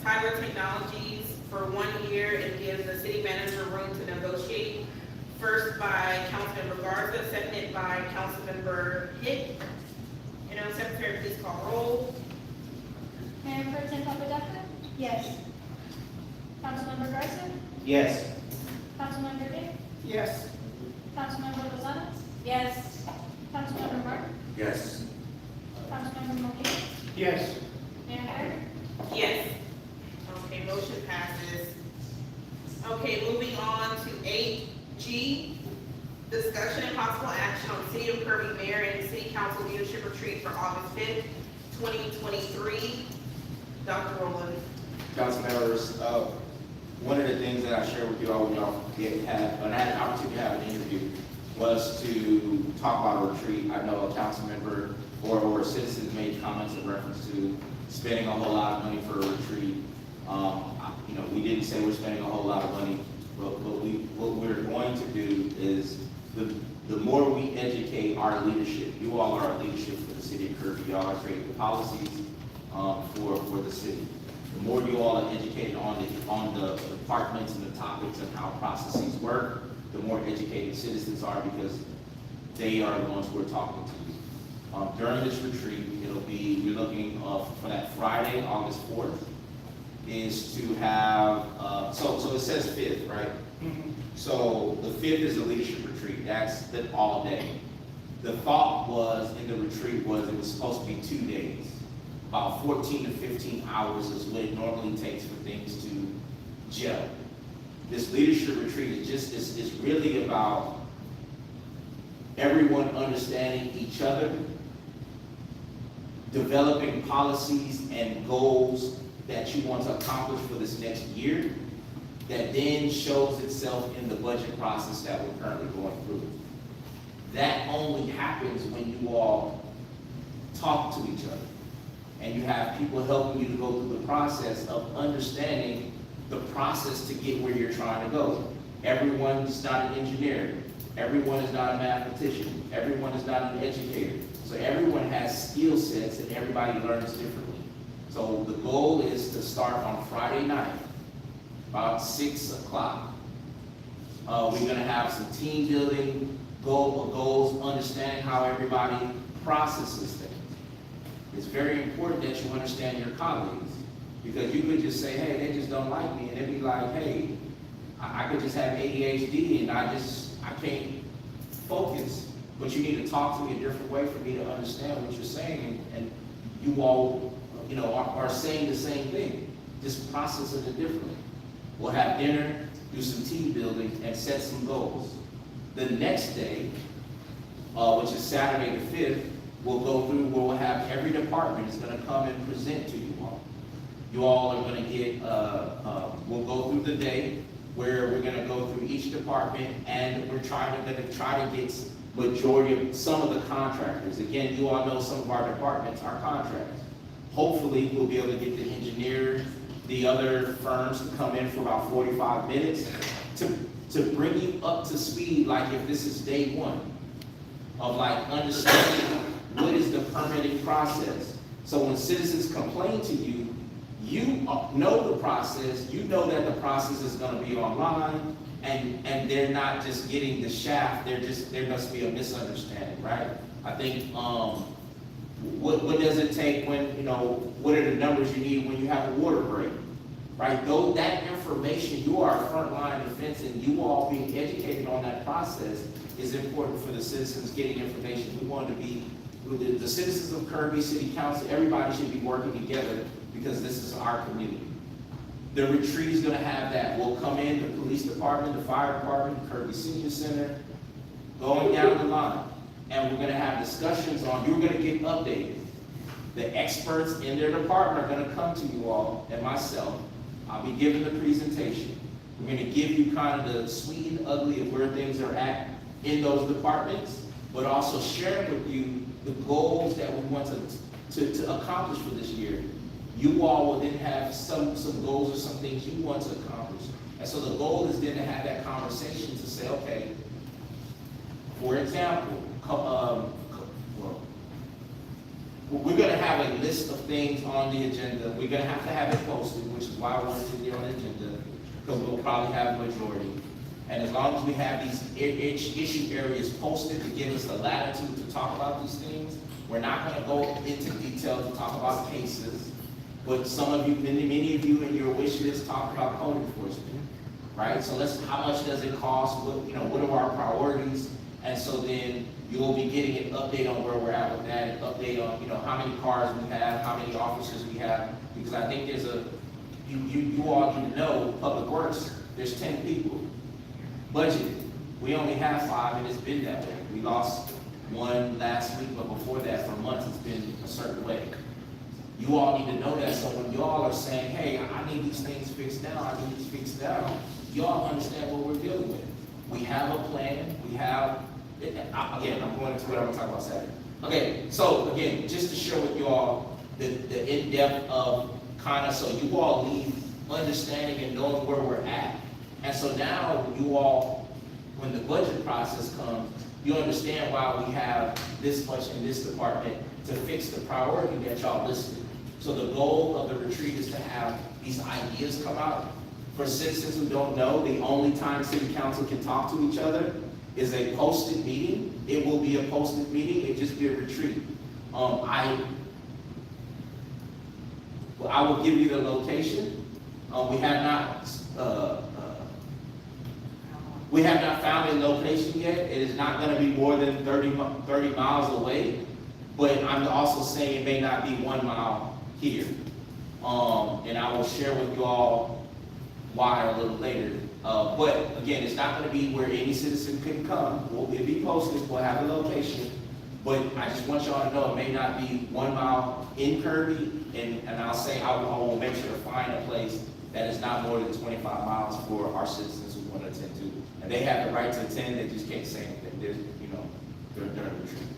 Tyler Technologies for 1 year and give the city manager room to negotiate. First by Councilmember Garza, seconded by Councilmember Hick. And Secretary, please call roll. Mayor Pro Tem Papadakis? Yes. Councilmember Garza? Yes. Councilmember Dick? Yes. Councilmember Lozano? Yes. Councilmember Martin? Yes. Councilmember Molina? Yes. Mayor Carter? Yes. Okay, motion passes. Okay, moving on to 8G, discussion and possible action on City of Kirby Mayor and City Council Leadership Retreat for August 5th, 2023. Dr. Rowland. Council members, one of the things that I shared with you all when y'all when I had an opportunity to have an interview was to talk about a retreat. I know a council member or citizens made comments in reference to spending a whole lot of money for a retreat. We didn't say we're spending a whole lot of money, but what we're going to do is the more we educate our leadership, you all are our leadership for the city of Kirby, y'all are creating the policies for the city. The more you all are educated on the departments and the topics and how processes work, the more educated citizens are because they are the ones who are talking to you. During this retreat, you're looking for that Friday, August 4th, is to have, so it says 5th, right? Mm-hmm. So the 5th is a leadership retreat, that's the all day. The thought was in the retreat was it was supposed to be 2 days. About 14 to 15 hours is what it normally takes for things to gel. This leadership retreat is really about everyone understanding each other, developing policies and goals that you want to accomplish for this next year that then shows itself in the budget process that we're currently going through. That only happens when you all talk to each other and you have people helping you to go through the process of understanding the process to get where you're trying to go. Everyone's not an engineer. Everyone is not a mathematician. Everyone is not an educator. So everyone has skill sets and everybody learns differently. So the goal is to start on Friday night, about 6 o'clock. We're gonna have some team building goals, understanding how everybody processes things. It's very important that you understand your colleagues because you could just say, hey, they just don't like me, and they'd be like, hey, I could just have ADHD and I can't focus. But you need to talk to me a different way for me to understand what you're saying, and you all, are saying the same thing, just processing it differently. We'll have dinner, do some team building, and set some goals. The next day, which is Saturday the 5th, we'll go through where we'll have every department is going to come and present to you all. You all are going to get, we'll go through the day where we're going to go through each department, and we're going to try to get majority of, some of the contractors. Again, you all know some of our departments are contractors. Hopefully, we'll be able to get the engineer, the other firms to come in for about 45 minutes to bring you up to speed, like if this is day one, of like understanding what is the permitting process. So when citizens complain to you, you know the process, you know that the process is gonna be online, and they're not just getting the shaft, there must be a misunderstanding, right? I think, what does it take when, what are the numbers you need when you have a water break, right? Though that information, you are a frontline defense, and you all being educated on that process is important for the citizens getting information. We want to be, the citizens of Kirby City Council, everybody should be working together because this is our community. The retreat is gonna have that. We'll come in, the police department, the fire department, Kirby Senior Center, going down the line. And we're gonna have discussions on, you're gonna get updated. The experts in their department are gonna come to you all and myself. I'll be giving the presentation. We're gonna give you kind of the sweet and ugly of where things are at in those departments, but also sharing with you the goals that we want to accomplish for this year. You all will then have some goals or some things you want to accomplish. And so the goal is then to have that conversation to say, okay, for example, we're gonna have a list of things on the agenda. We're gonna have it posted, which is why I wanted to get on the agenda, because we'll probably have a majority. And as long as we have these issue areas posted to give us the latitude to talk about these things, we're not gonna go into detail to talk about cases. But some of you, many of you in your wish list talk about code enforcement, right? So how much does it cost? What are our priorities? And so then you'll be getting an update on where we're at with that, an update on, how many cars we have, how many officers we have. Because I think there's you all need to know, Public Works, there's 10 people. Budgeted, we only have 5, and it's been that way. We lost one last week, but before that, for months, it's been a certain way. You all need to know that, so when y'all are saying, hey, I need these things fixed now, I need these fixed now, y'all understand what we're dealing with. We have a plan, again, I'm going into what I'm going to talk about Saturday. Okay, so again, just to share with y'all the in-depth of kind of, so you all leave understanding and knowing where we're at. And so now you all, when the budget process comes, you understand why we have this much in this department to fix the priority that y'all listed. So the goal of the retreat is to have these ideas come out. For citizens who don't know, the only time city council can talk to each other is a posted meeting. It will be a posted meeting, it'll just be a retreat. I will give you the location. We have not found a location yet. It is not gonna be more than 30 miles away, but I'm also saying it may not be 1 mile here. And I will share with you all why a little later. But again, it's not gonna be where any citizen can come. It'll be posted, we'll have a location, but I just want y'all to know it may not be 1 mile in Kirby, and I'll say I will make sure to find a place that is not more than 25 miles for our citizens who want to attend to. And they have the right to attend, they just can't say anything. They're during the retreat.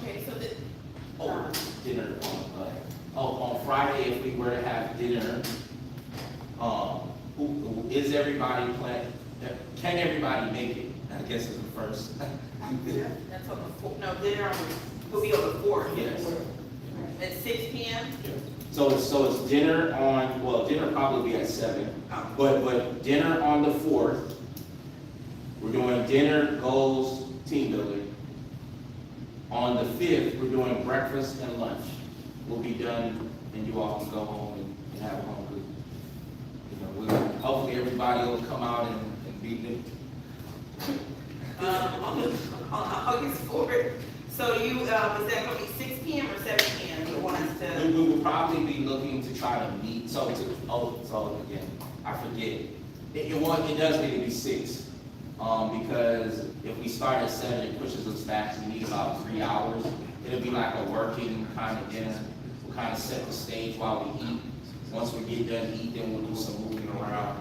Okay, so Dinner on Friday, if we were to have dinner, is everybody planning? Can everybody make it? I guess is the first. that's on the 4th, no, dinner will be on the 4th. Yes. At 6 p.m.? So it's dinner on, dinner probably be at 7, but dinner on the 4th. We're doing dinner, goals, team building. On the 5th, we're doing breakfast and lunch. We'll be done, and you all can go home and have a home cooked. Hopefully everybody will come out and be new. On August 4th. So is that going to be 6 p.m. or 7 p.m.? You want us to? We will probably be looking to try to meet, so again, I forget. It does need to be 6. Because if we start at 7, it pushes us back. We need about 3 hours. It'll be like a working kind of dinner. We'll kind of set the stage while we eat. Once we get done eating, then we'll do some moving around.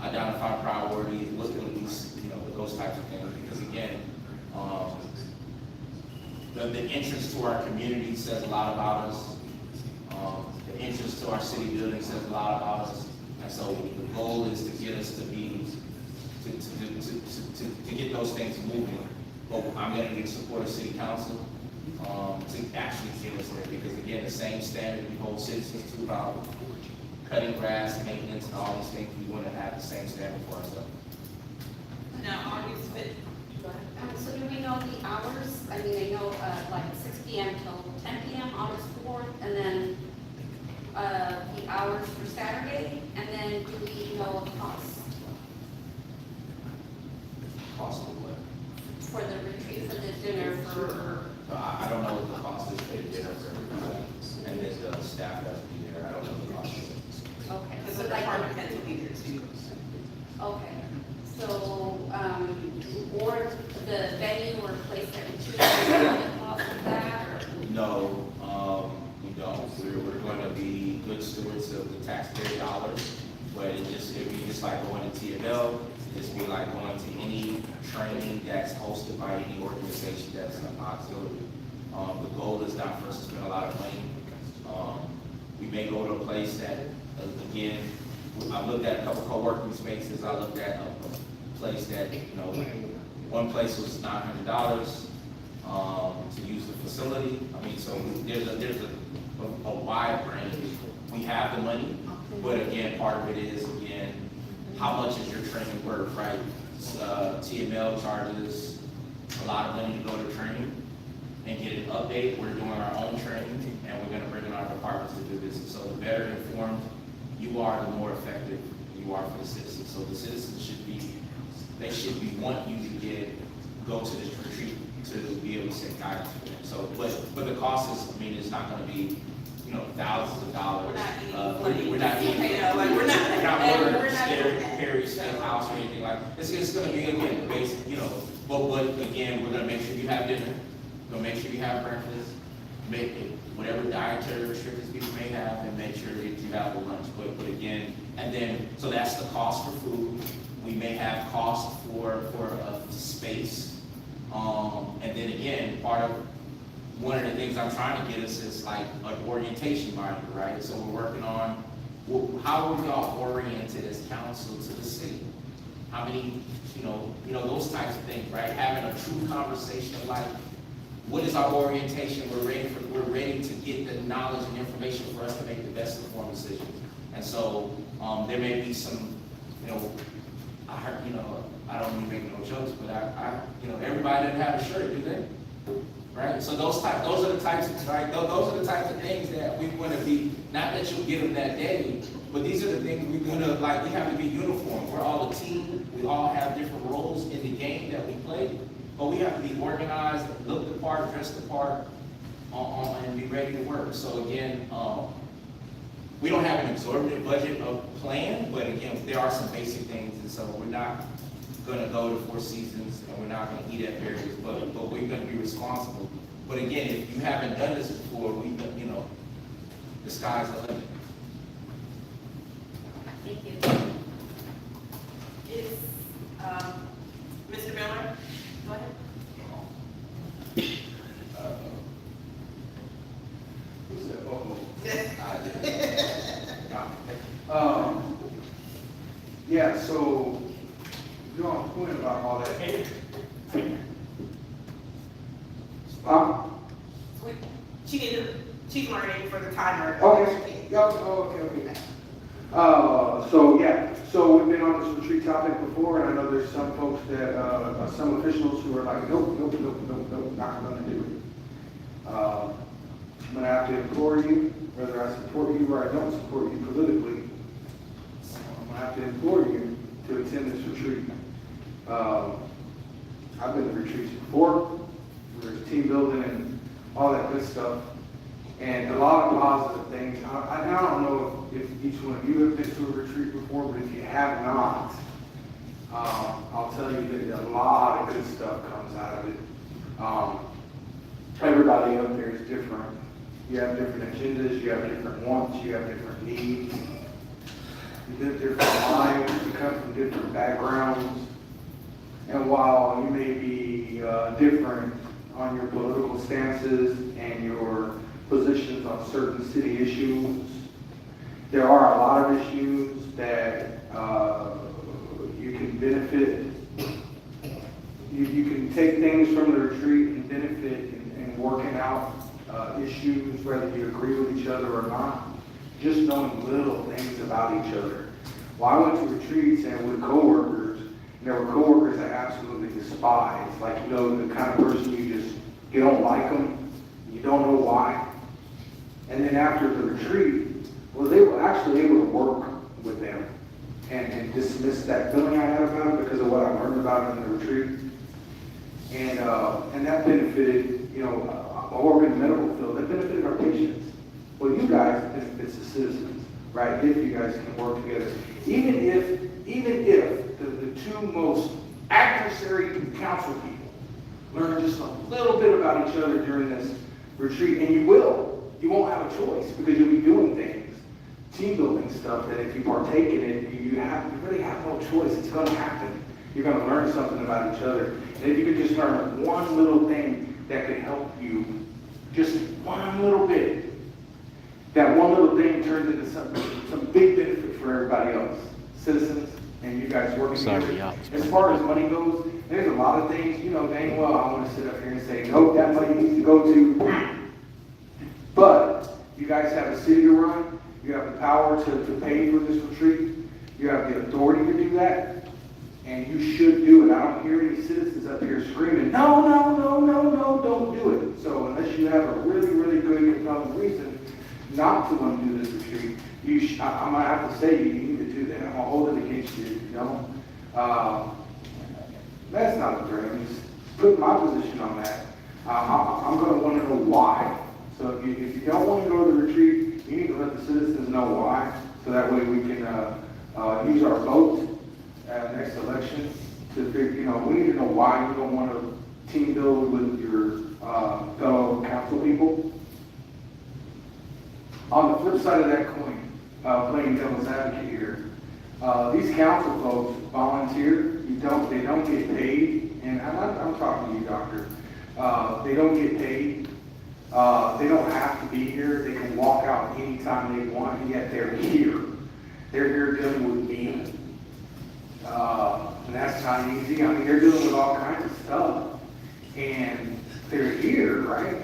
identify priorities, look at these, those types of things, because again, the entrance to our community says a lot about us. The entrance to our city building says a lot about us. And so the goal is to get us to be, to get those things moving. But I'm gonna get support of city council, to actually get us there, because again, the same standard we hold citizens to about cutting grass, maintenance, and all these things, we wanna have the same standard for ourselves. Now, August 5th. So do we know the hours? I mean, I know, like 6 PM till 10 PM, August 4th, and then, the hours for Saturday, and then do we know the cost Cost of what? for the retreat, for the dinner, for, I don't know what the cost is for the dinner for everybody, and then the staff that will be there, I don't know the cost. okay. Because So the like, department heads will be there too. okay, so, or the venue or place that we choose, do we know the cost of that, or? No, we don't. We're going to be good stewards of the taxpayer dollars, but it'd be just like going to TML, it'd be like going to any training that's hosted by any organization that's an auxiliary. The goal is not for us to spend a lot of money. We may go to a place that, again, I looked at a couple co-working spaces, I looked at a place that, one place was $900 to use the facility. I mean, so there's a wide range. We have the money, but again, part of it is, again, how much is your training worth, right? TML charges a lot of money to go to training and get an update. We're doing our own training, and we're gonna bring in our departments to do this. And so the better informed you are, the more effective you are for the citizens. So the citizens should be want you to go to this retreat to be able to set guidance for them. So, but the cost is, I mean, it's not gonna be, thousands of dollars. We're not eating, we're not ordering Harry Steakhouse or anything like, it's gonna be, again, basic, but again, we're gonna make sure you have dinner, we're gonna make sure you have breakfast, make it, whatever dietary restrictions people may have, and make sure that you have the lunch, but again, and then, so that's the cost for food. We may have cost for space, and then again, one of the things I'm trying to get us is like an orientation binder, right? So we're working on, how are we all oriented as council to the city? How many, those types of things, right? Having a true conversation of like, what is our orientation? We're ready to get the knowledge and information for us to make the best informed decisions. And so, there may be some, I heard, I don't even make no jokes, but everybody doesn't have a shirt, do they? Right? So those are the types of, right? Those are the types of things that we want to be, not that you'll get them that day, but these are the things we have to be uniform. We're all a team. We all have different roles in the game that we play, but we have to be organized, look the part, dress the part, and be ready to work. So again, we don't have an exorbitant budget of plan, but again, there are some basic things, and so we're not gonna go to Four Seasons, and we're not gonna eat at Barry's, but we're gonna be responsible. But again, if you haven't done this before, the sky's the limit. Thank you. Is, Mr. Miller, go ahead. Who's that? Oh, yeah, so you're on point about all that. She's learning for the timer. Okay, okay. So we've been on this retreat topic before, and I know there's some folks that, some officials who are like, nope, not gonna do it. I'm gonna have to implore you, whether I support you or I don't support you politically, I'm gonna have to implore you to attend this retreat. I've been to retreats before, where there's team building and all that good stuff, and a lot of positive things. I don't know if each one of you have been to a retreat before, but if you have not, I'll tell you that a lot of good stuff comes out of it. Everybody up there is different. You have different agendas, you have different wants, you have different needs. you live different lives, you come from different backgrounds. And while you may be different on your political stances and your positions on certain city issues, there are a lot of issues that you can benefit. You can take things from the retreat and benefit in working out issues, whether you agree with each other or not. Just knowing little things about each other. Well, I went to retreats and with coworkers, and there were coworkers I absolutely despise. Like, you know, the kind of person you don't like them, you don't know why. And then after the retreat, well, they were actually able to work with them and dismiss that feeling I had about it because of what I learned about it in the retreat. And that benefited, you know, I work in the medical field, that benefited our patients. Well, you guys benefits the citizens, right? If you guys can work together. Even if the two most adversary council people learn just a little bit about each other during this retreat, and you won't have a choice because you'll be doing things, team building stuff that if you partake in it, you really have no choice. It's going to happen. You're going to learn something about each other. And if you could just learn one little thing that could help you, just one little bit, that one little thing turns into some big benefit for everybody else, citizens, and you guys working together. As far as money goes, there's a lot of things, you know, dang well, I want to sit up here and say, nope, that money needs to go to. But you guys have a city to run. You have the power to pay for this retreat. You have the authority to do that. And you should do it. I don't hear any citizens up here screaming, no, don't do it. So unless you have a really, really good, compelling reason not to want to do this retreat, I'm going to have to say you need to do that. I'm going to hold it against you if you don't. That's not a threat. I'm just putting my position on that. I'm going to want to know why. So if you don't want to go to the retreat, you need to let the citizens know why. So that way we can use our vote at the next election to figure, you know, we need to know why you don't want to team build with your fellow council people. On the flip side of that coin, playing devil's advocate here, these council folks volunteer. They don't get paid, and I'm talking to you, doctor. They don't get paid. They don't have to be here. They can walk out anytime they want, and yet they're here. They're here dealing with me. And that's not easy. I mean, they're dealing with all kinds of stuff. And they're here, right?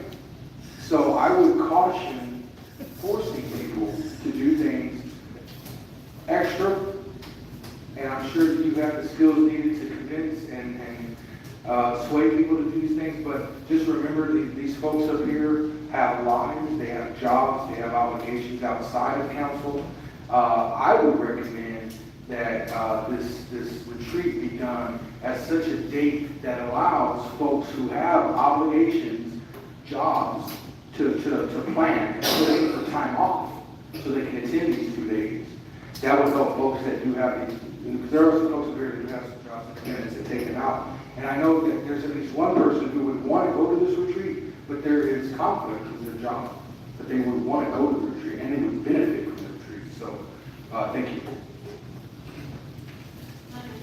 So I would caution forcing people to do things extra. And I'm sure that you have the skills needed to convince and sway people to do these things. But just remember, these folks up here have lives, they have jobs, they have obligations outside of council. I would recommend that this retreat be done at such a date that allows folks who have obligations, jobs, to plan and put in for time off so they can attend these 2 days. That would help folks that do have these, because there are some folks here that do have some jobs and commitments to take them out. And I know that there's at least one person who would want to go to this retreat, but there is conflict with their job. But they would want to go to the retreat and they would benefit from the retreat. So, thank you.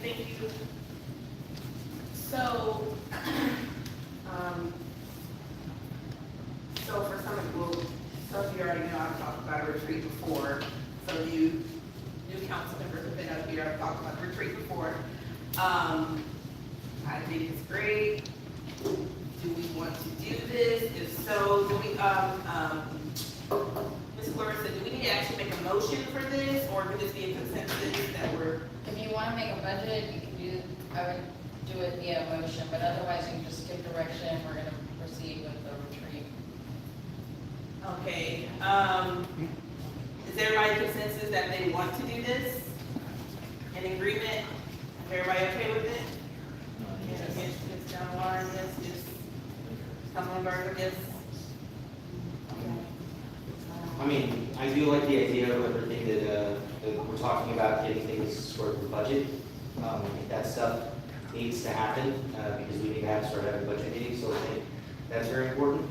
Thank you. So, so for some people, some of you already know I've talked about a retreat before. Some of you new council members have been up here, I've talked about the retreat before. I think it's great. Do we want to do this? If so, do we, Ms. Clarissa, do we need to actually make a motion for this, or could this be a consensus that we're? If you want to make a budget, you can do, I would do it via motion, but otherwise you can just give direction, we're going to proceed with the retreat. Okay, is everybody consensus that they want to do this? In agreement? Is everybody okay with it? Yes, Ms. Dunbar, yes, Ms. Stumlenberger, yes. I mean, I do like the idea of everything that we're talking about, getting things sort of the budget. I think that stuff needs to happen because we need to start having budget meetings, so I think that's very important.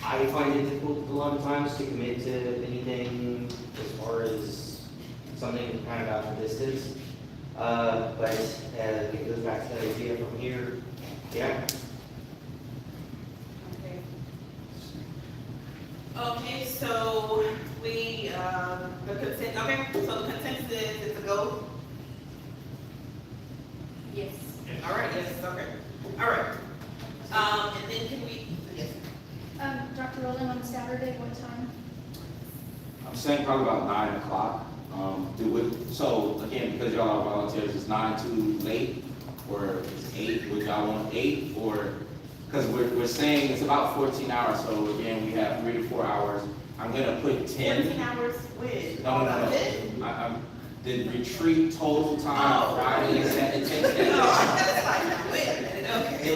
I find it difficult a lot of times to commit to anything as far as something kind of out in the distance. But it goes back to that idea from here, yeah. Okay, so we, the consent, okay, so the consensus is to go. Yes. All right, yes, okay. All right. And then can we, yes. Dr. Rowland, on Saturday, what time? I'm saying probably about 9 o'clock. So again, because y'all are volunteers, is 9 too late? Or is 8, would y'all want 8? Or, because we're saying it's about 14 hours, so again, we have 3 to 4 hours. I'm gonna put 10. 14 hours with? No. The retreat total time Friday, it takes that long. Wait a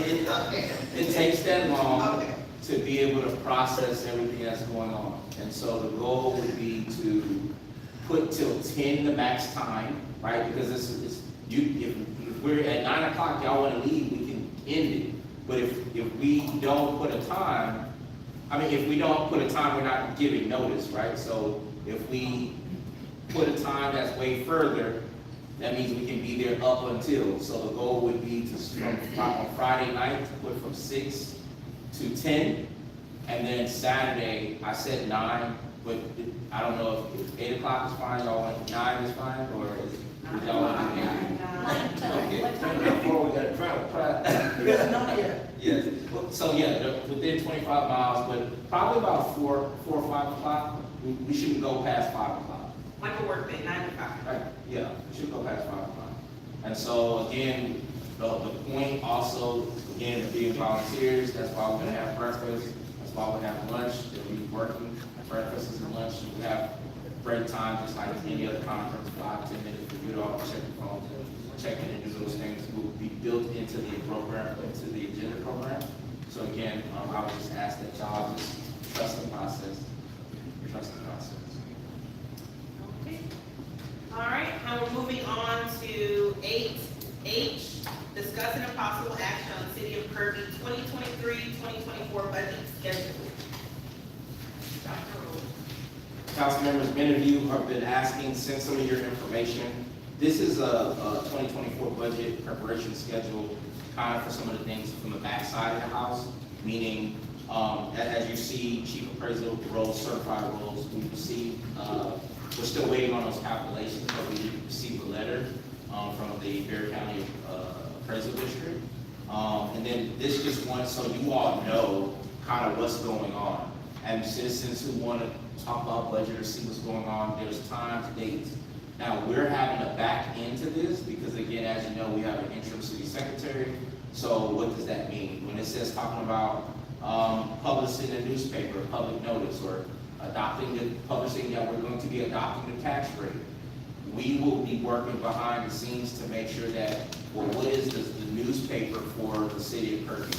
minute, okay. It takes that long Okay. to be able to process everything that's going on. And so the goal would be to put till 10 the max time, right? Because if we're at 9 o'clock, y'all wanna leave, we can end it. But if we don't put a time, we're not giving notice, right? So if we put a time that's way further, that means we can be there up until. So the goal would be on Friday night, to put from 6 to 10. And then Saturday, I said 9, but I don't know if 8 o'clock is fine, y'all want 9 is fine, or is y'all want to do 8? Okay. Before we got travel. Yes, so yeah, within 25 miles, but probably about 4 or 5 o'clock, we shouldn't go past 5 o'clock. Like a work day, 9 to 5. Right, yeah, we should go past 5 o'clock. And so again, the point also, again, being volunteers, that's why we're gonna have breakfast, that's why we're gonna have lunch, they'll be working, breakfast is lunch, and we have break time, just like any other conference, 5-10 minutes for you to all check your phones, check in and do those things, will be built into the program, into the agenda program. So again, I would just ask that y'all just trust the process, Okay. All right, now we're moving on to 8H, discussing a possible action on City of Kirby 2023-2024 budget schedule. Dr. Rule. Council members, many of you have been asking, send some of your information. This is a 2024 budget preparation schedule, kind of for some of the things from the back side of the house, meaning, as you see, chief appraisal roles, certified roles, we received, we're still waiting on those calculations, but we received a letter from the Bear County Appraisal District. And then this just wants, so you all know kind of what's going on. And citizens who want to talk about budget or see what's going on, there's times, dates. Now, we're having to back into this because, again, as you know, we have an interim city secretary. So what does that mean? When it says talking about publishing a newspaper, public notice, or publishing that we're going to be adopting the tax rate, we will be working behind the scenes to make sure that, well, what is the newspaper for the city of Kirby?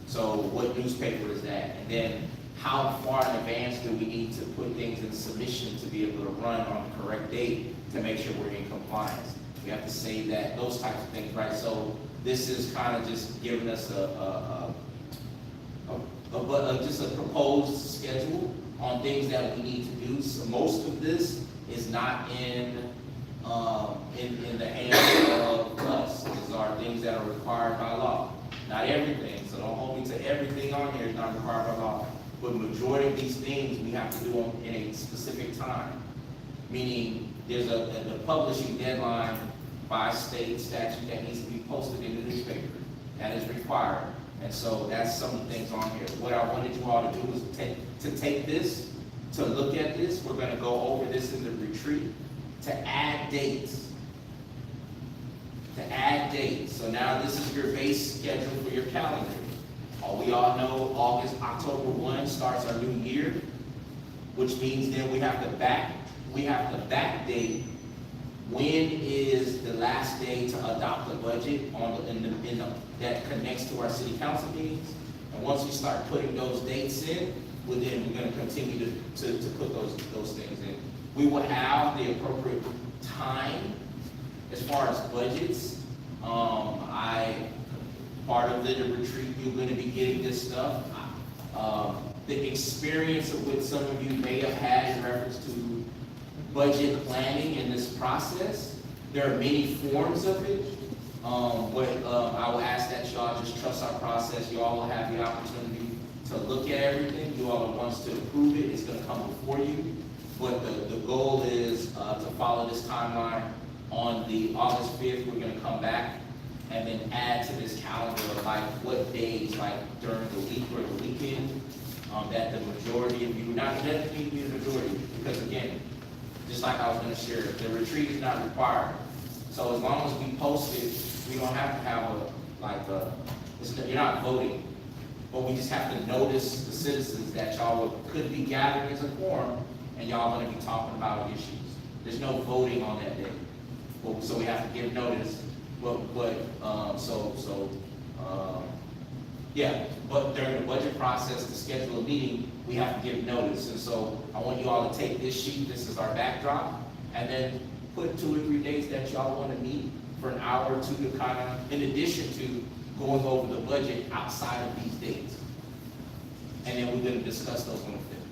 So what newspaper is that? And then how far in advance do we need to put things in submission to be able to run on the correct date to make sure we're in compliance? We have to say that, those types of things, right? So this is kind of just giving us just a proposed schedule on things that we need to do. So most of this is not in the hands of us. These are things that are required by law. Not everything, so don't hold me to everything on here is not required by law. But majority of these things we have to do them in a specific time. Meaning there's a publishing deadline by state statute that needs to be posted in the newspaper. That is required. And so that's some of the things on here. What I wanted you all to do was to take this, to look at this. We're gonna go over this in the retreat, to add dates. To add dates. So now this is your base schedule for your calendar. We all know October 1 starts our new year, which means then we have to backdate when is the last day to adopt the budget that connects to our city council meetings. And once we start putting those dates in, we're going to continue to put those things in. We will have the appropriate time as far as budgets. Part of the retreat, you're going to be getting this stuff. the experience of what some of you may have had in reference to budget planning in this process. There are many forms of it. I will ask that y'all just trust our process. You all will have the opportunity to look at everything. You all are ones to approve it. It's gonna come before you. But the goal is to follow this timeline. On the August 5th, we're gonna come back and then add to this calendar of like what days, like during the week or the weekend, that the majority of you, not definitely be the majority, because again, just like I was gonna share, the retreat is not required. So as long as we post it, we don't have to have you're not voting, but we just have to notice the citizens that y'all could be gathering as a quorum, and y'all gonna be talking about issues. There's no voting on that day, so we have to give notice. But during the budget process, to schedule a meeting, we have to give notice. And so I want you all to take this sheet, this is our backdrop, and then put 2 or 3 days that y'all want to meet for an hour or two to kind of, in addition to going over the budget outside of these dates. And then we're going to discuss those on the 5th.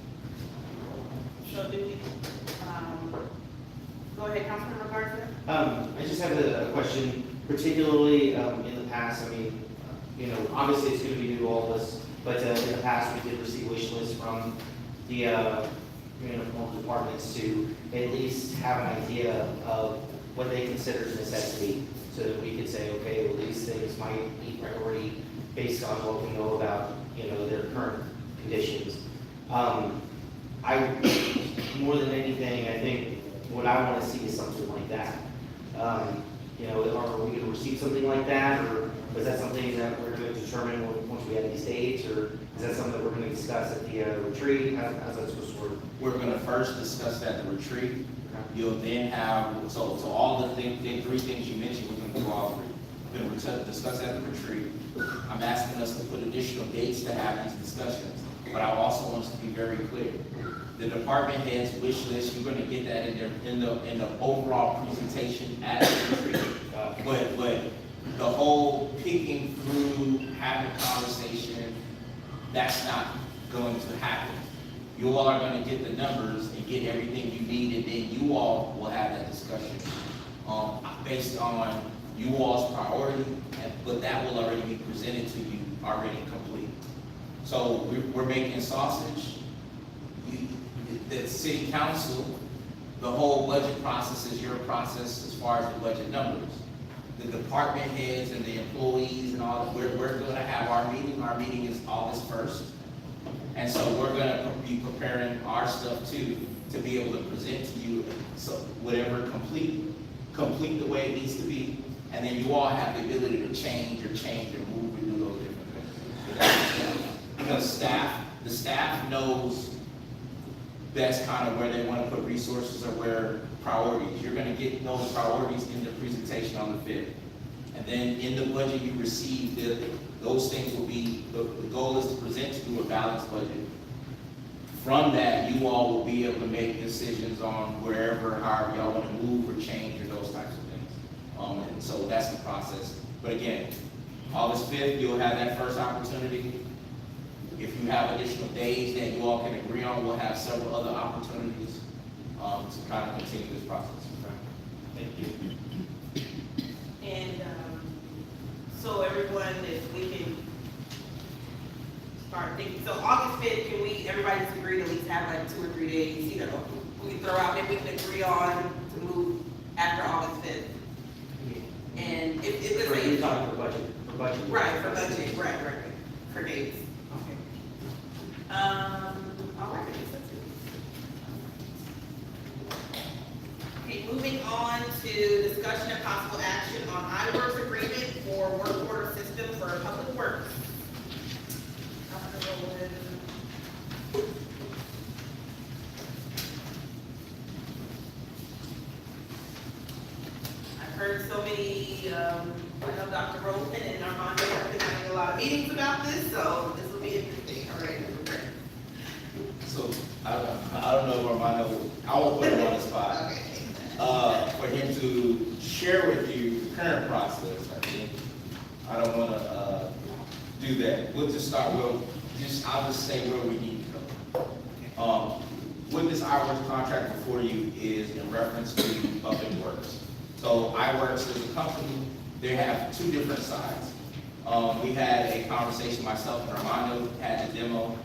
So do we, go ahead, Councilman Garza. I just have a question, particularly in the past. I mean, you know, obviously it's going to be new to all of us, but in the past we did receive wish lists from the multiple departments to at least have an idea of what they consider a necessity, so that we could say, okay, well, these things might be priority based on what we know about, you know, their current conditions. More than anything, I think what I want to see is something like that. You know, are we going to receive something like that, or is that something that we're going to determine once we have these dates, or is that something that we're going to discuss at the retreat? How's that supposed to work? We're going to first discuss that at the retreat. You'll then have, so all the 3 things you mentioned, we're going to do all 3. We're going to discuss at the retreat. I'm asking us to put additional dates to have these discussions, but I also want us to be very clear. The department heads wish list, you're going to get that in the overall presentation at the retreat. But the whole picking through, having a conversation, that's not going to happen. You all are going to get the numbers and get everything you need, and then you all will have that discussion based on you all's priority, but that will already be presented to you, already complete. So we're making sausage. The city council, the whole budget process is your process as far as the budget numbers. The department heads and the employees and all, we're going to have our meeting. Our meeting is August 1st. And so we're going to be preparing our stuff too, to be able to present to you, so whatever, complete the way it needs to be. And then you all have the ability to change or move and do those different things. Because the staff knows that's kind of where they want to put resources or where priorities. You're going to get those priorities in the presentation on the 5th. And then in the budget you receive, those things will be, the goal is to present to you a balanced budget. From that, you all will be able to make decisions on wherever, however y'all want to move or change or those types of things. And so that's the process. But again, August 5th, you'll have that first opportunity. If you have additional days that you all can agree on, we'll have several other opportunities to kind of continue this process. Thank you. And so everyone, if we can start thinking, so August 5th, can we, everybody just agree to at least have like 2 or 3 days, you know, we can throw out, maybe we can agree on to move after August 5th. And if let's say. You're talking for budget. Right, for budget, right, for dates. Okay. All right. Okay, moving on to discussion and possible action on iWorks agreement for work order system for public works. I've heard so many, I know Dr. Rosen and Armando have been having a lot of meetings about this, so this will be interesting. All right. So I don't know where my note, I won't put him on the spot. For him to share with you the current process, I think. I don't want to do that. We'll just start, I'll just say where we need to With this iWorks contract before you is in reference to public works. So iWorks is a company, they have two different sides. We had a conversation, myself and Armando had a demo,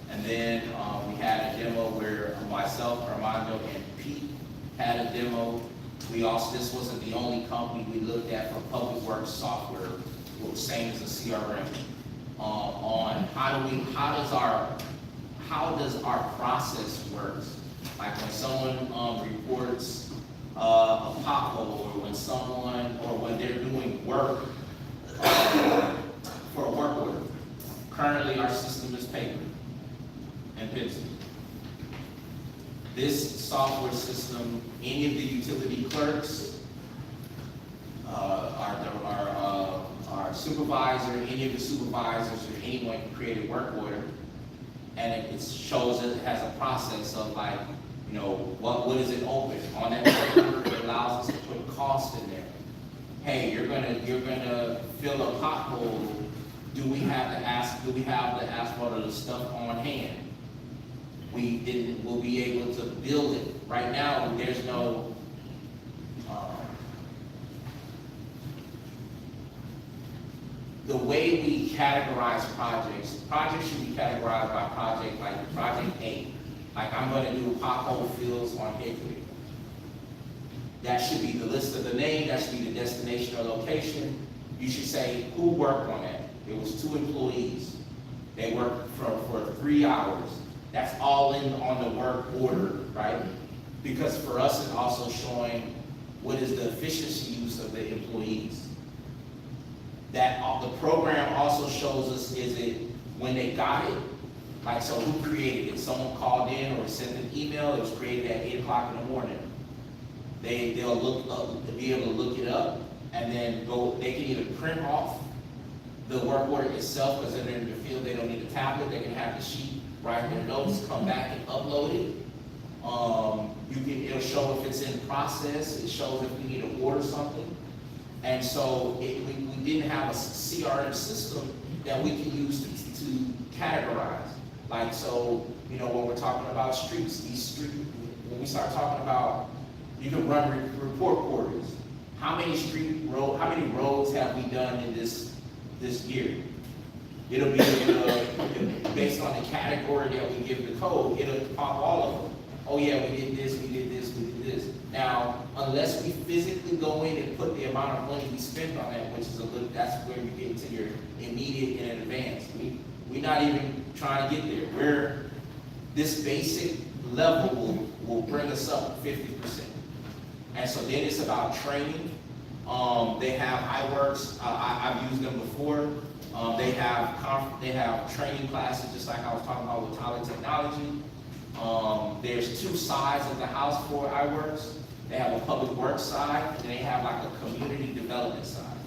and then we had a demo where myself, Armando, and Pete had a demo. We also, this wasn't the only company we looked at for public works software, same as the CRM, on how does our process work? Like when someone reports a pothole, or when someone, or when they're doing work for a work order. Currently, our system is paper and pencil. This software system, any of the utility clerks, our supervisor, any of the supervisors, or anyone can create a work order, and it shows that it has a process of like, you know, what is it open on that work order? It allows us to put cost in there. Hey, you're gonna fill a pothole. Do we have the asphalt or the stuff on hand? We'll be able to build it. Right now, there's no, the way we categorize projects should be categorized by project, like project A. Like I'm gonna do pothole fields on Hickory. That should be the list of the name, that should be the destination or location. You should say who worked on that. It was 2 employees. They worked for 3 hours. That's all in on the work order, right? Because for us, it's also showing what is the efficiency use of the employees. That the program also shows us, is it when they got it? Like, so who created it? Someone called in or sent an email, it was created at 8 o'clock in the morning. They'll look up, to be able to look it up, and then they can either print off the work order itself, because they're in the field, they don't need a tablet, they can have the sheet, write their notes, come back and upload it. It'll show if it's in process, it shows if we need to order something. And so we didn't have a CRM system that we can use to categorize. Like, so, you know, when we're talking about streets, when we start talking about, you can run report quarters. How many roads have we done in this year? It'll be based on the category that we give the code, it'll pop all of them. Oh yeah, we did this, we did this, we did this. Now, unless we physically go in and put the amount of money we spent on that, which is that's where you get into your immediate and advance. We're not even trying to get there. This basic level will bring us up 50%. And so then it's about training. They have iWorks, I've used them before. They have training classes, just like I was talking about with Tyler Technology. There's 2 sides of the house for iWorks. They have a public works side, and they have like a community development side.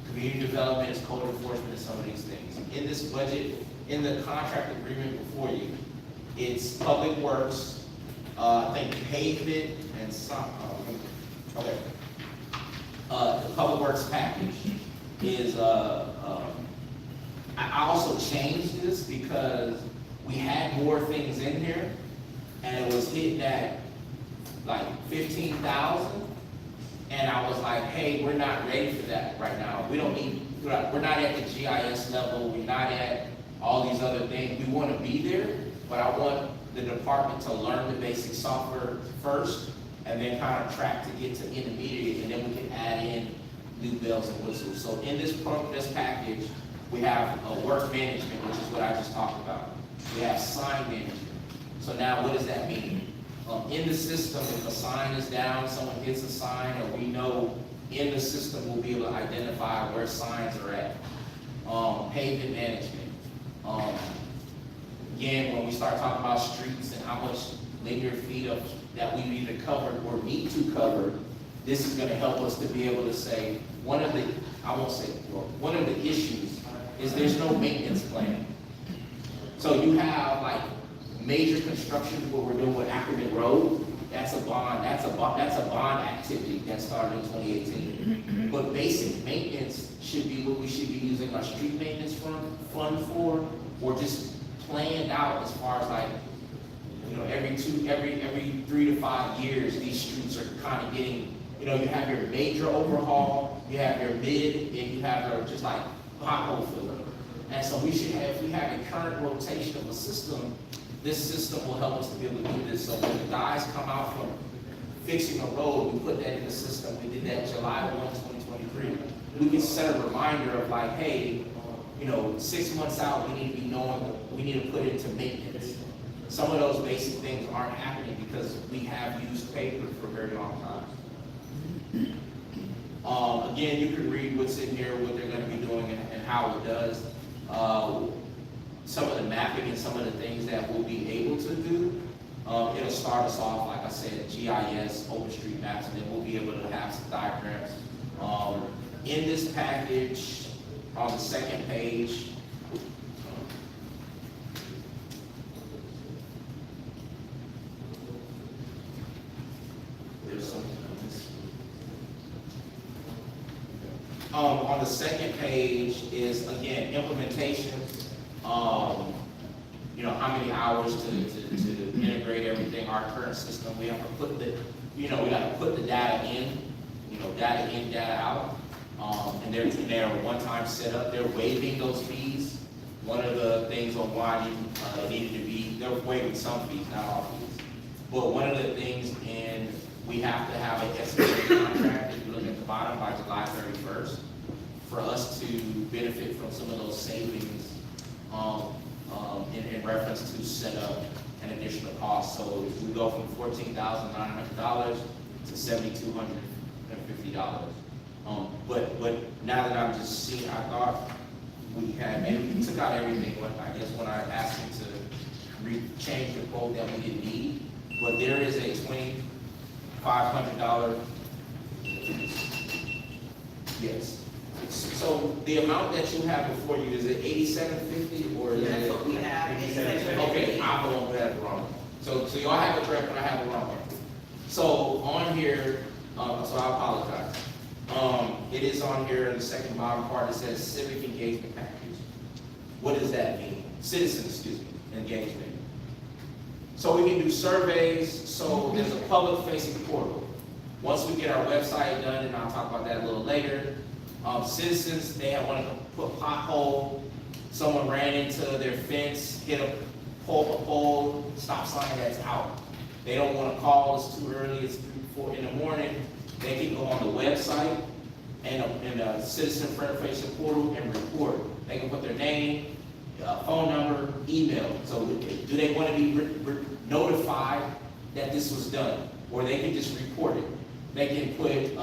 Community development is code enforcement and some of these things. In this budget, in the contract agreement before you, it's public works, I think pavement and some, okay. The public works package is, I also changed this because we had more things in here, and it was hitting at like 15,000, and I was like, hey, we're not ready for that right now. We're not at the GIS level, we're not at all these other things. We want to be there, but I want the department to learn the basic software first, and then kind of track to get to intermediate, and then we can add in new bells and whistles. So in this package, we have work management, which is what I just talked about. We have sign management. So now what does that mean? In the system, if a sign is down, someone hits a sign, or we know in the system we'll be able to identify where signs are at. Pavement management. Again, when we start talking about streets and how much linear feet that we need to cover or need to cover, this is going to help us to be able to say, one of the issues is there's no maintenance plan. So you have like major construction, what we're doing with Ackerman Road, that's a bond activity that started in 2018. But basic maintenance should be what we should be using our street maintenance fund for, or just planned out as far as like every 3 to 5 years, these streets are kind of getting, you have your major overhaul, you have your mid, and you have your just like pothole filler. And so if we have a current rotation of a system, this system will help us to be able to do this. So when the guys come out from fixing a road, we put that in the system. We did that July 1, 2023. We can set a reminder of like, hey, 6 months out, we need to be knowing, we need to put it into maintenance. Some of those basic things aren't happening because we have used paper for a very long time. Again, you can read what's in here, what they're going to be doing and how it does. Some of the mapping and some of the things that we'll be able to do. It'll start us off, like I said, GIS, OpenStreet Maps, and then we'll be able to have some diagrams. In this package, on the second page, there's something on this. On the second page is, again, implementation. How many hours to integrate everything, our current system. We have to put we got to put the data in, data in, data out. And they're one-time setup. They're waiving those fees. One of the things on why it needed to be, they're waiving some fees, not all fees. But one of the things, and we have to have an estimated contract, if you look at the bottom, by July 31st, for us to benefit from some of those savings in reference to set up an additional cost. So if we go from $14,900 to $7,250. But now that I'm just seeing, I thought we had, maybe we took out everything, I guess when I asked him to change the quote that we didn't need, but there is a $2,500, yes. So the amount that you have before you, is it $87.50 or is it? That's what we have. Okay, I'm the one who had it wrong. So y'all have it correct, but I have it wrong. So on here, so I apologize. It is on here in the second bottom part, it says civic engagement package. What does that mean? Citizen, engagement. So we can do surveys, so there's a public facing portal. Once we get our website done, and I'll talk about that a little later, citizens, they want to put pothole, someone ran into their fence, hit a pole, stop sign that's out. They don't want to call, it's too early, it's 3, 4 in the morning. They can go on the website and a citizen front-facing portal and report. They can put their name, phone number, email. So do they want to be notified that this was done? Or they can just report it. They can put,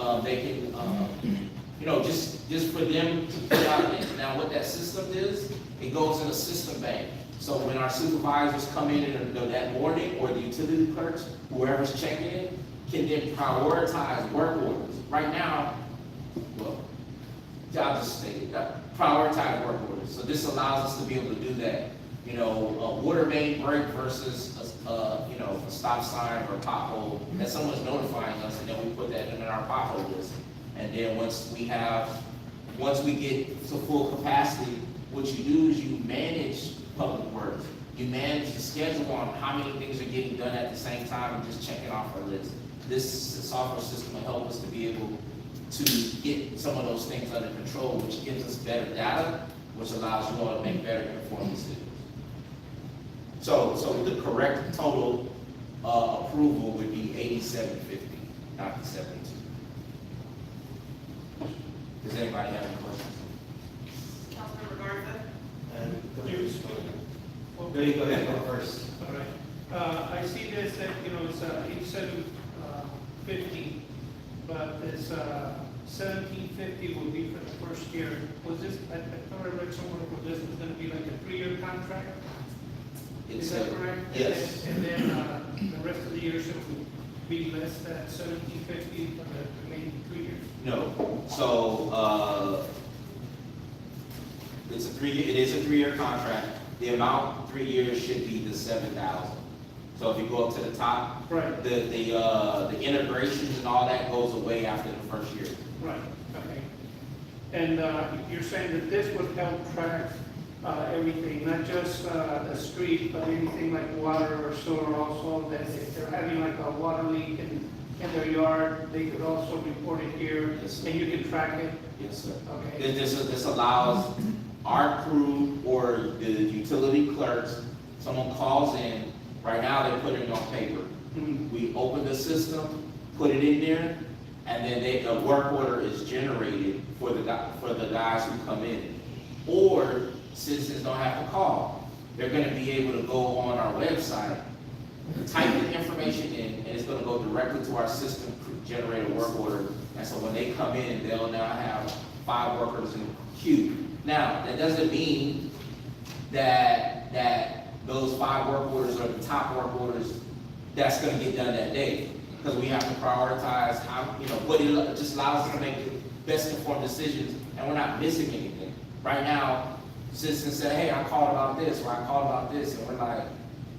just for them to put out there. Now what that system is, it goes in a system bank. So when our supervisors come in that morning, or the utility clerks, whoever's checking it, can then prioritize work orders. Right now, well, I'll just state it, prioritize work orders. So this allows us to be able to do that. A water main break versus a stop sign or a pothole, that someone's notifying us, and then we put that in our pothole list. And then once we get to full capacity, what you do is you manage public works. You manage the schedule on how many things are getting done at the same time and just checking off our list. This software system will help us to be able to get some of those things under control, which gives us better data, which allows you all to make better informed decisions. So the correct total approval would be $87.50, not the $72. Does anybody have any questions? Councilmember Garza? Go ahead, go first. All right. I see this that, it's 87.50, but this 17.50 will be for the first year. Was this, I thought I read somewhere where this was gonna be like a 3-year contract? Is that correct? Yes. And then the rest of the years it will be less than 17.50 for the remaining 3 years? No. So it is a 3-year contract. The amount 3 years should be the $7,000. So if you go up to the top, right, the integrations and all that goes away after the first year. Right. Okay. And you're saying that this would help track everything, not just the street, but anything like water or sewer also, that if they're having like a water leak in their yard, they could also report it here, Yes, sir. and you can track it? Yes, sir. Okay. This allows our crew or the utility clerks, someone calls in, right now they're putting it on paper. Mhm. We open the system, put it in there, and then a work order is generated for the guys who come in. Or citizens don't have to call. They're gonna be able to go on our website, type the information in, and it's gonna go directly to our system, generate a work order. And so when they come in, they'll now have 5 workers in queue. Now, that doesn't mean that those 5 work orders are the top work orders that's gonna get done that day. Because we have to prioritize how, but it just allows us to make the best informed decisions, and we're not missing anything. Right now, citizens say, hey, I called about this, or I called about this, and we're like,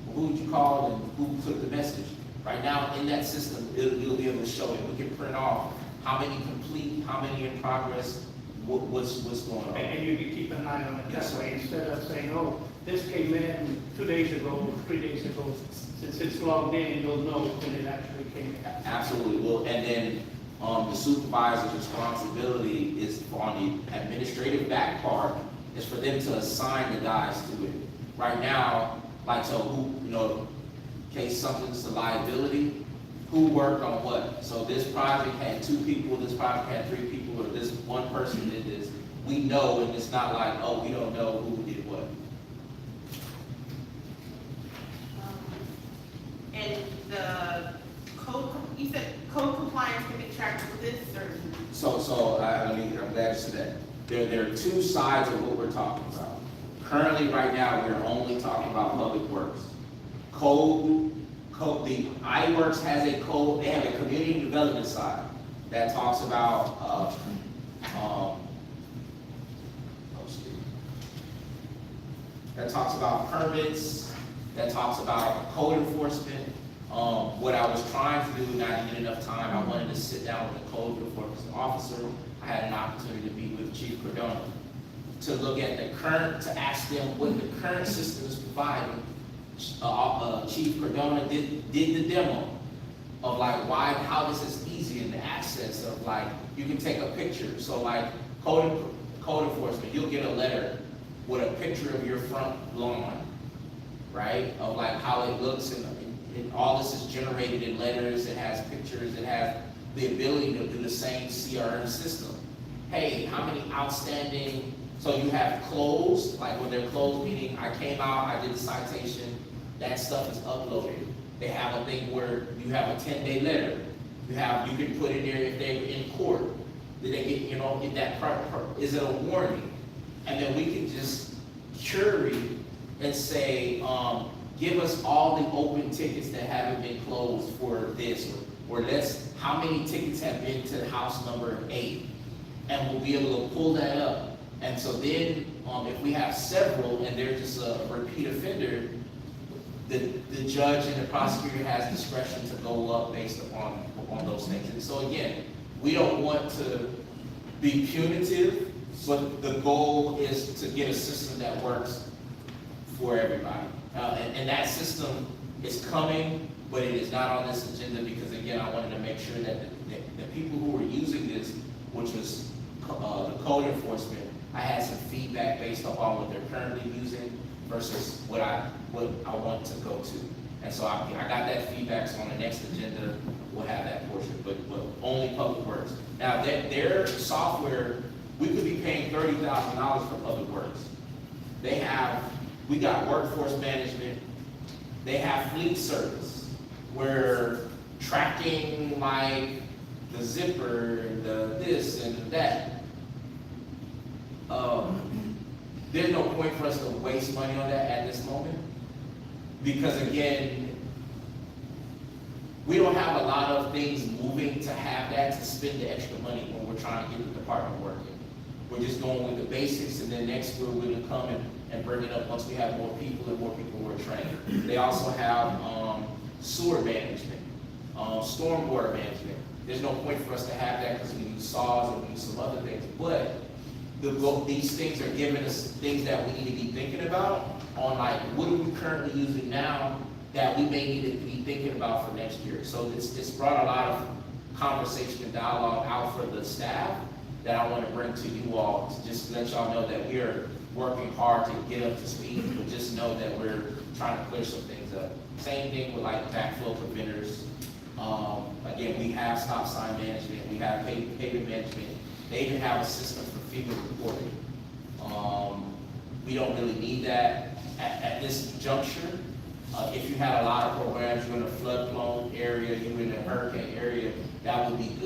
well, who did you call and who took the message? Right now, in that system, it'll be able to show it. We can print off how many complete, how many in progress, what's going on. And you can keep an eye on it Yes, that sir. way, instead of saying, oh, this came in 2 days ago, 3 days ago. Since it's logged in, you'll know when it actually came in. Absolutely. Well, and then the supervisor's responsibility is on the administrative back part, is for them to assign the guys to it. Right now, like, so who, in case something's the liability, who worked on what? So this project had 2 people, this project had 3 people, or this one person did this. We know, and it's not like, oh, we don't know who did what. And the code, you said code compliance can be tracked with this, or? I'm glad you said that. There are 2 sides of what we're talking about. Currently, right now, we're only talking about public works. The iWorks has a code, they have a community development side that talks about, that talks about permits, that talks about code enforcement. What I was trying to do, and I didn't get enough time, I wanted to sit down with the code enforcement officer. I had an opportunity to meet with Chief Cardona to look at the current, to ask them what the current system is providing. Chief Cardona did the demo of like how this is easy in the access of like, you can take a picture. So like code enforcement, you'll get a letter with a picture of your front lawn, right? Of like how it looks, and all this is generated in letters, it has pictures, it has the ability to do the same CRM system. Hey, how many outstanding, so you have closed, like when they're closed, meaning I came out, I did the citation, that stuff is uploaded. They have a thing where you have a 10-day letter. You can put in there if they're in court. Did they get, get that, is it a warning? And then we can just query and say, give us all the open tickets that haven't been closed for this, or how many tickets have been to house number 8, and we'll be able to pull that up. And so then, if we have several and they're just a repeat offender, the judge and the prosecutor has discretion to go up based upon those things. And so again, we don't want to be punitive, but the goal is to get a system that works for everybody. And that system is coming, but it is not on this agenda because, again, I wanted to make sure that the people who were using this, which was the code enforcement, I had some feedback based upon what they're currently using versus what I want to go to. And so I got that feedback, so on the next agenda, we'll have that portion, but only public works. Now, their software, we could be paying $30,000 for public works. We got workforce management, they have fleet service, where tracking like the zipper and the this and that. There's no point for us to waste money on that at this moment, because again, we don't have a lot of things moving to have that, to spend the extra money when we're trying to get the department working. We're just going with the basics, and then next year we're gonna come and bring it up once we have more people and more people who are trained. They also have sewer management, stormwater management. There's no point for us to have that because we use saws and we use some other things, but these things are giving us things that we need to be thinking about on like, what are we currently using now that we may need to be thinking about for next year. So it's brought a lot of conversation and dialogue out for the staff that I want to bring to you all, to just let y'all know that we are working hard to get up to speed, but just know that we're trying to clear some things up. Same thing with like backflow preventers. Again, we have stop sign management, we have pavement management. They even have a system for FEMA reporting. We don't really need that at this juncture. If you had a lot of programs, you're in a flood-prone area, you're in a hurricane area, that would be good.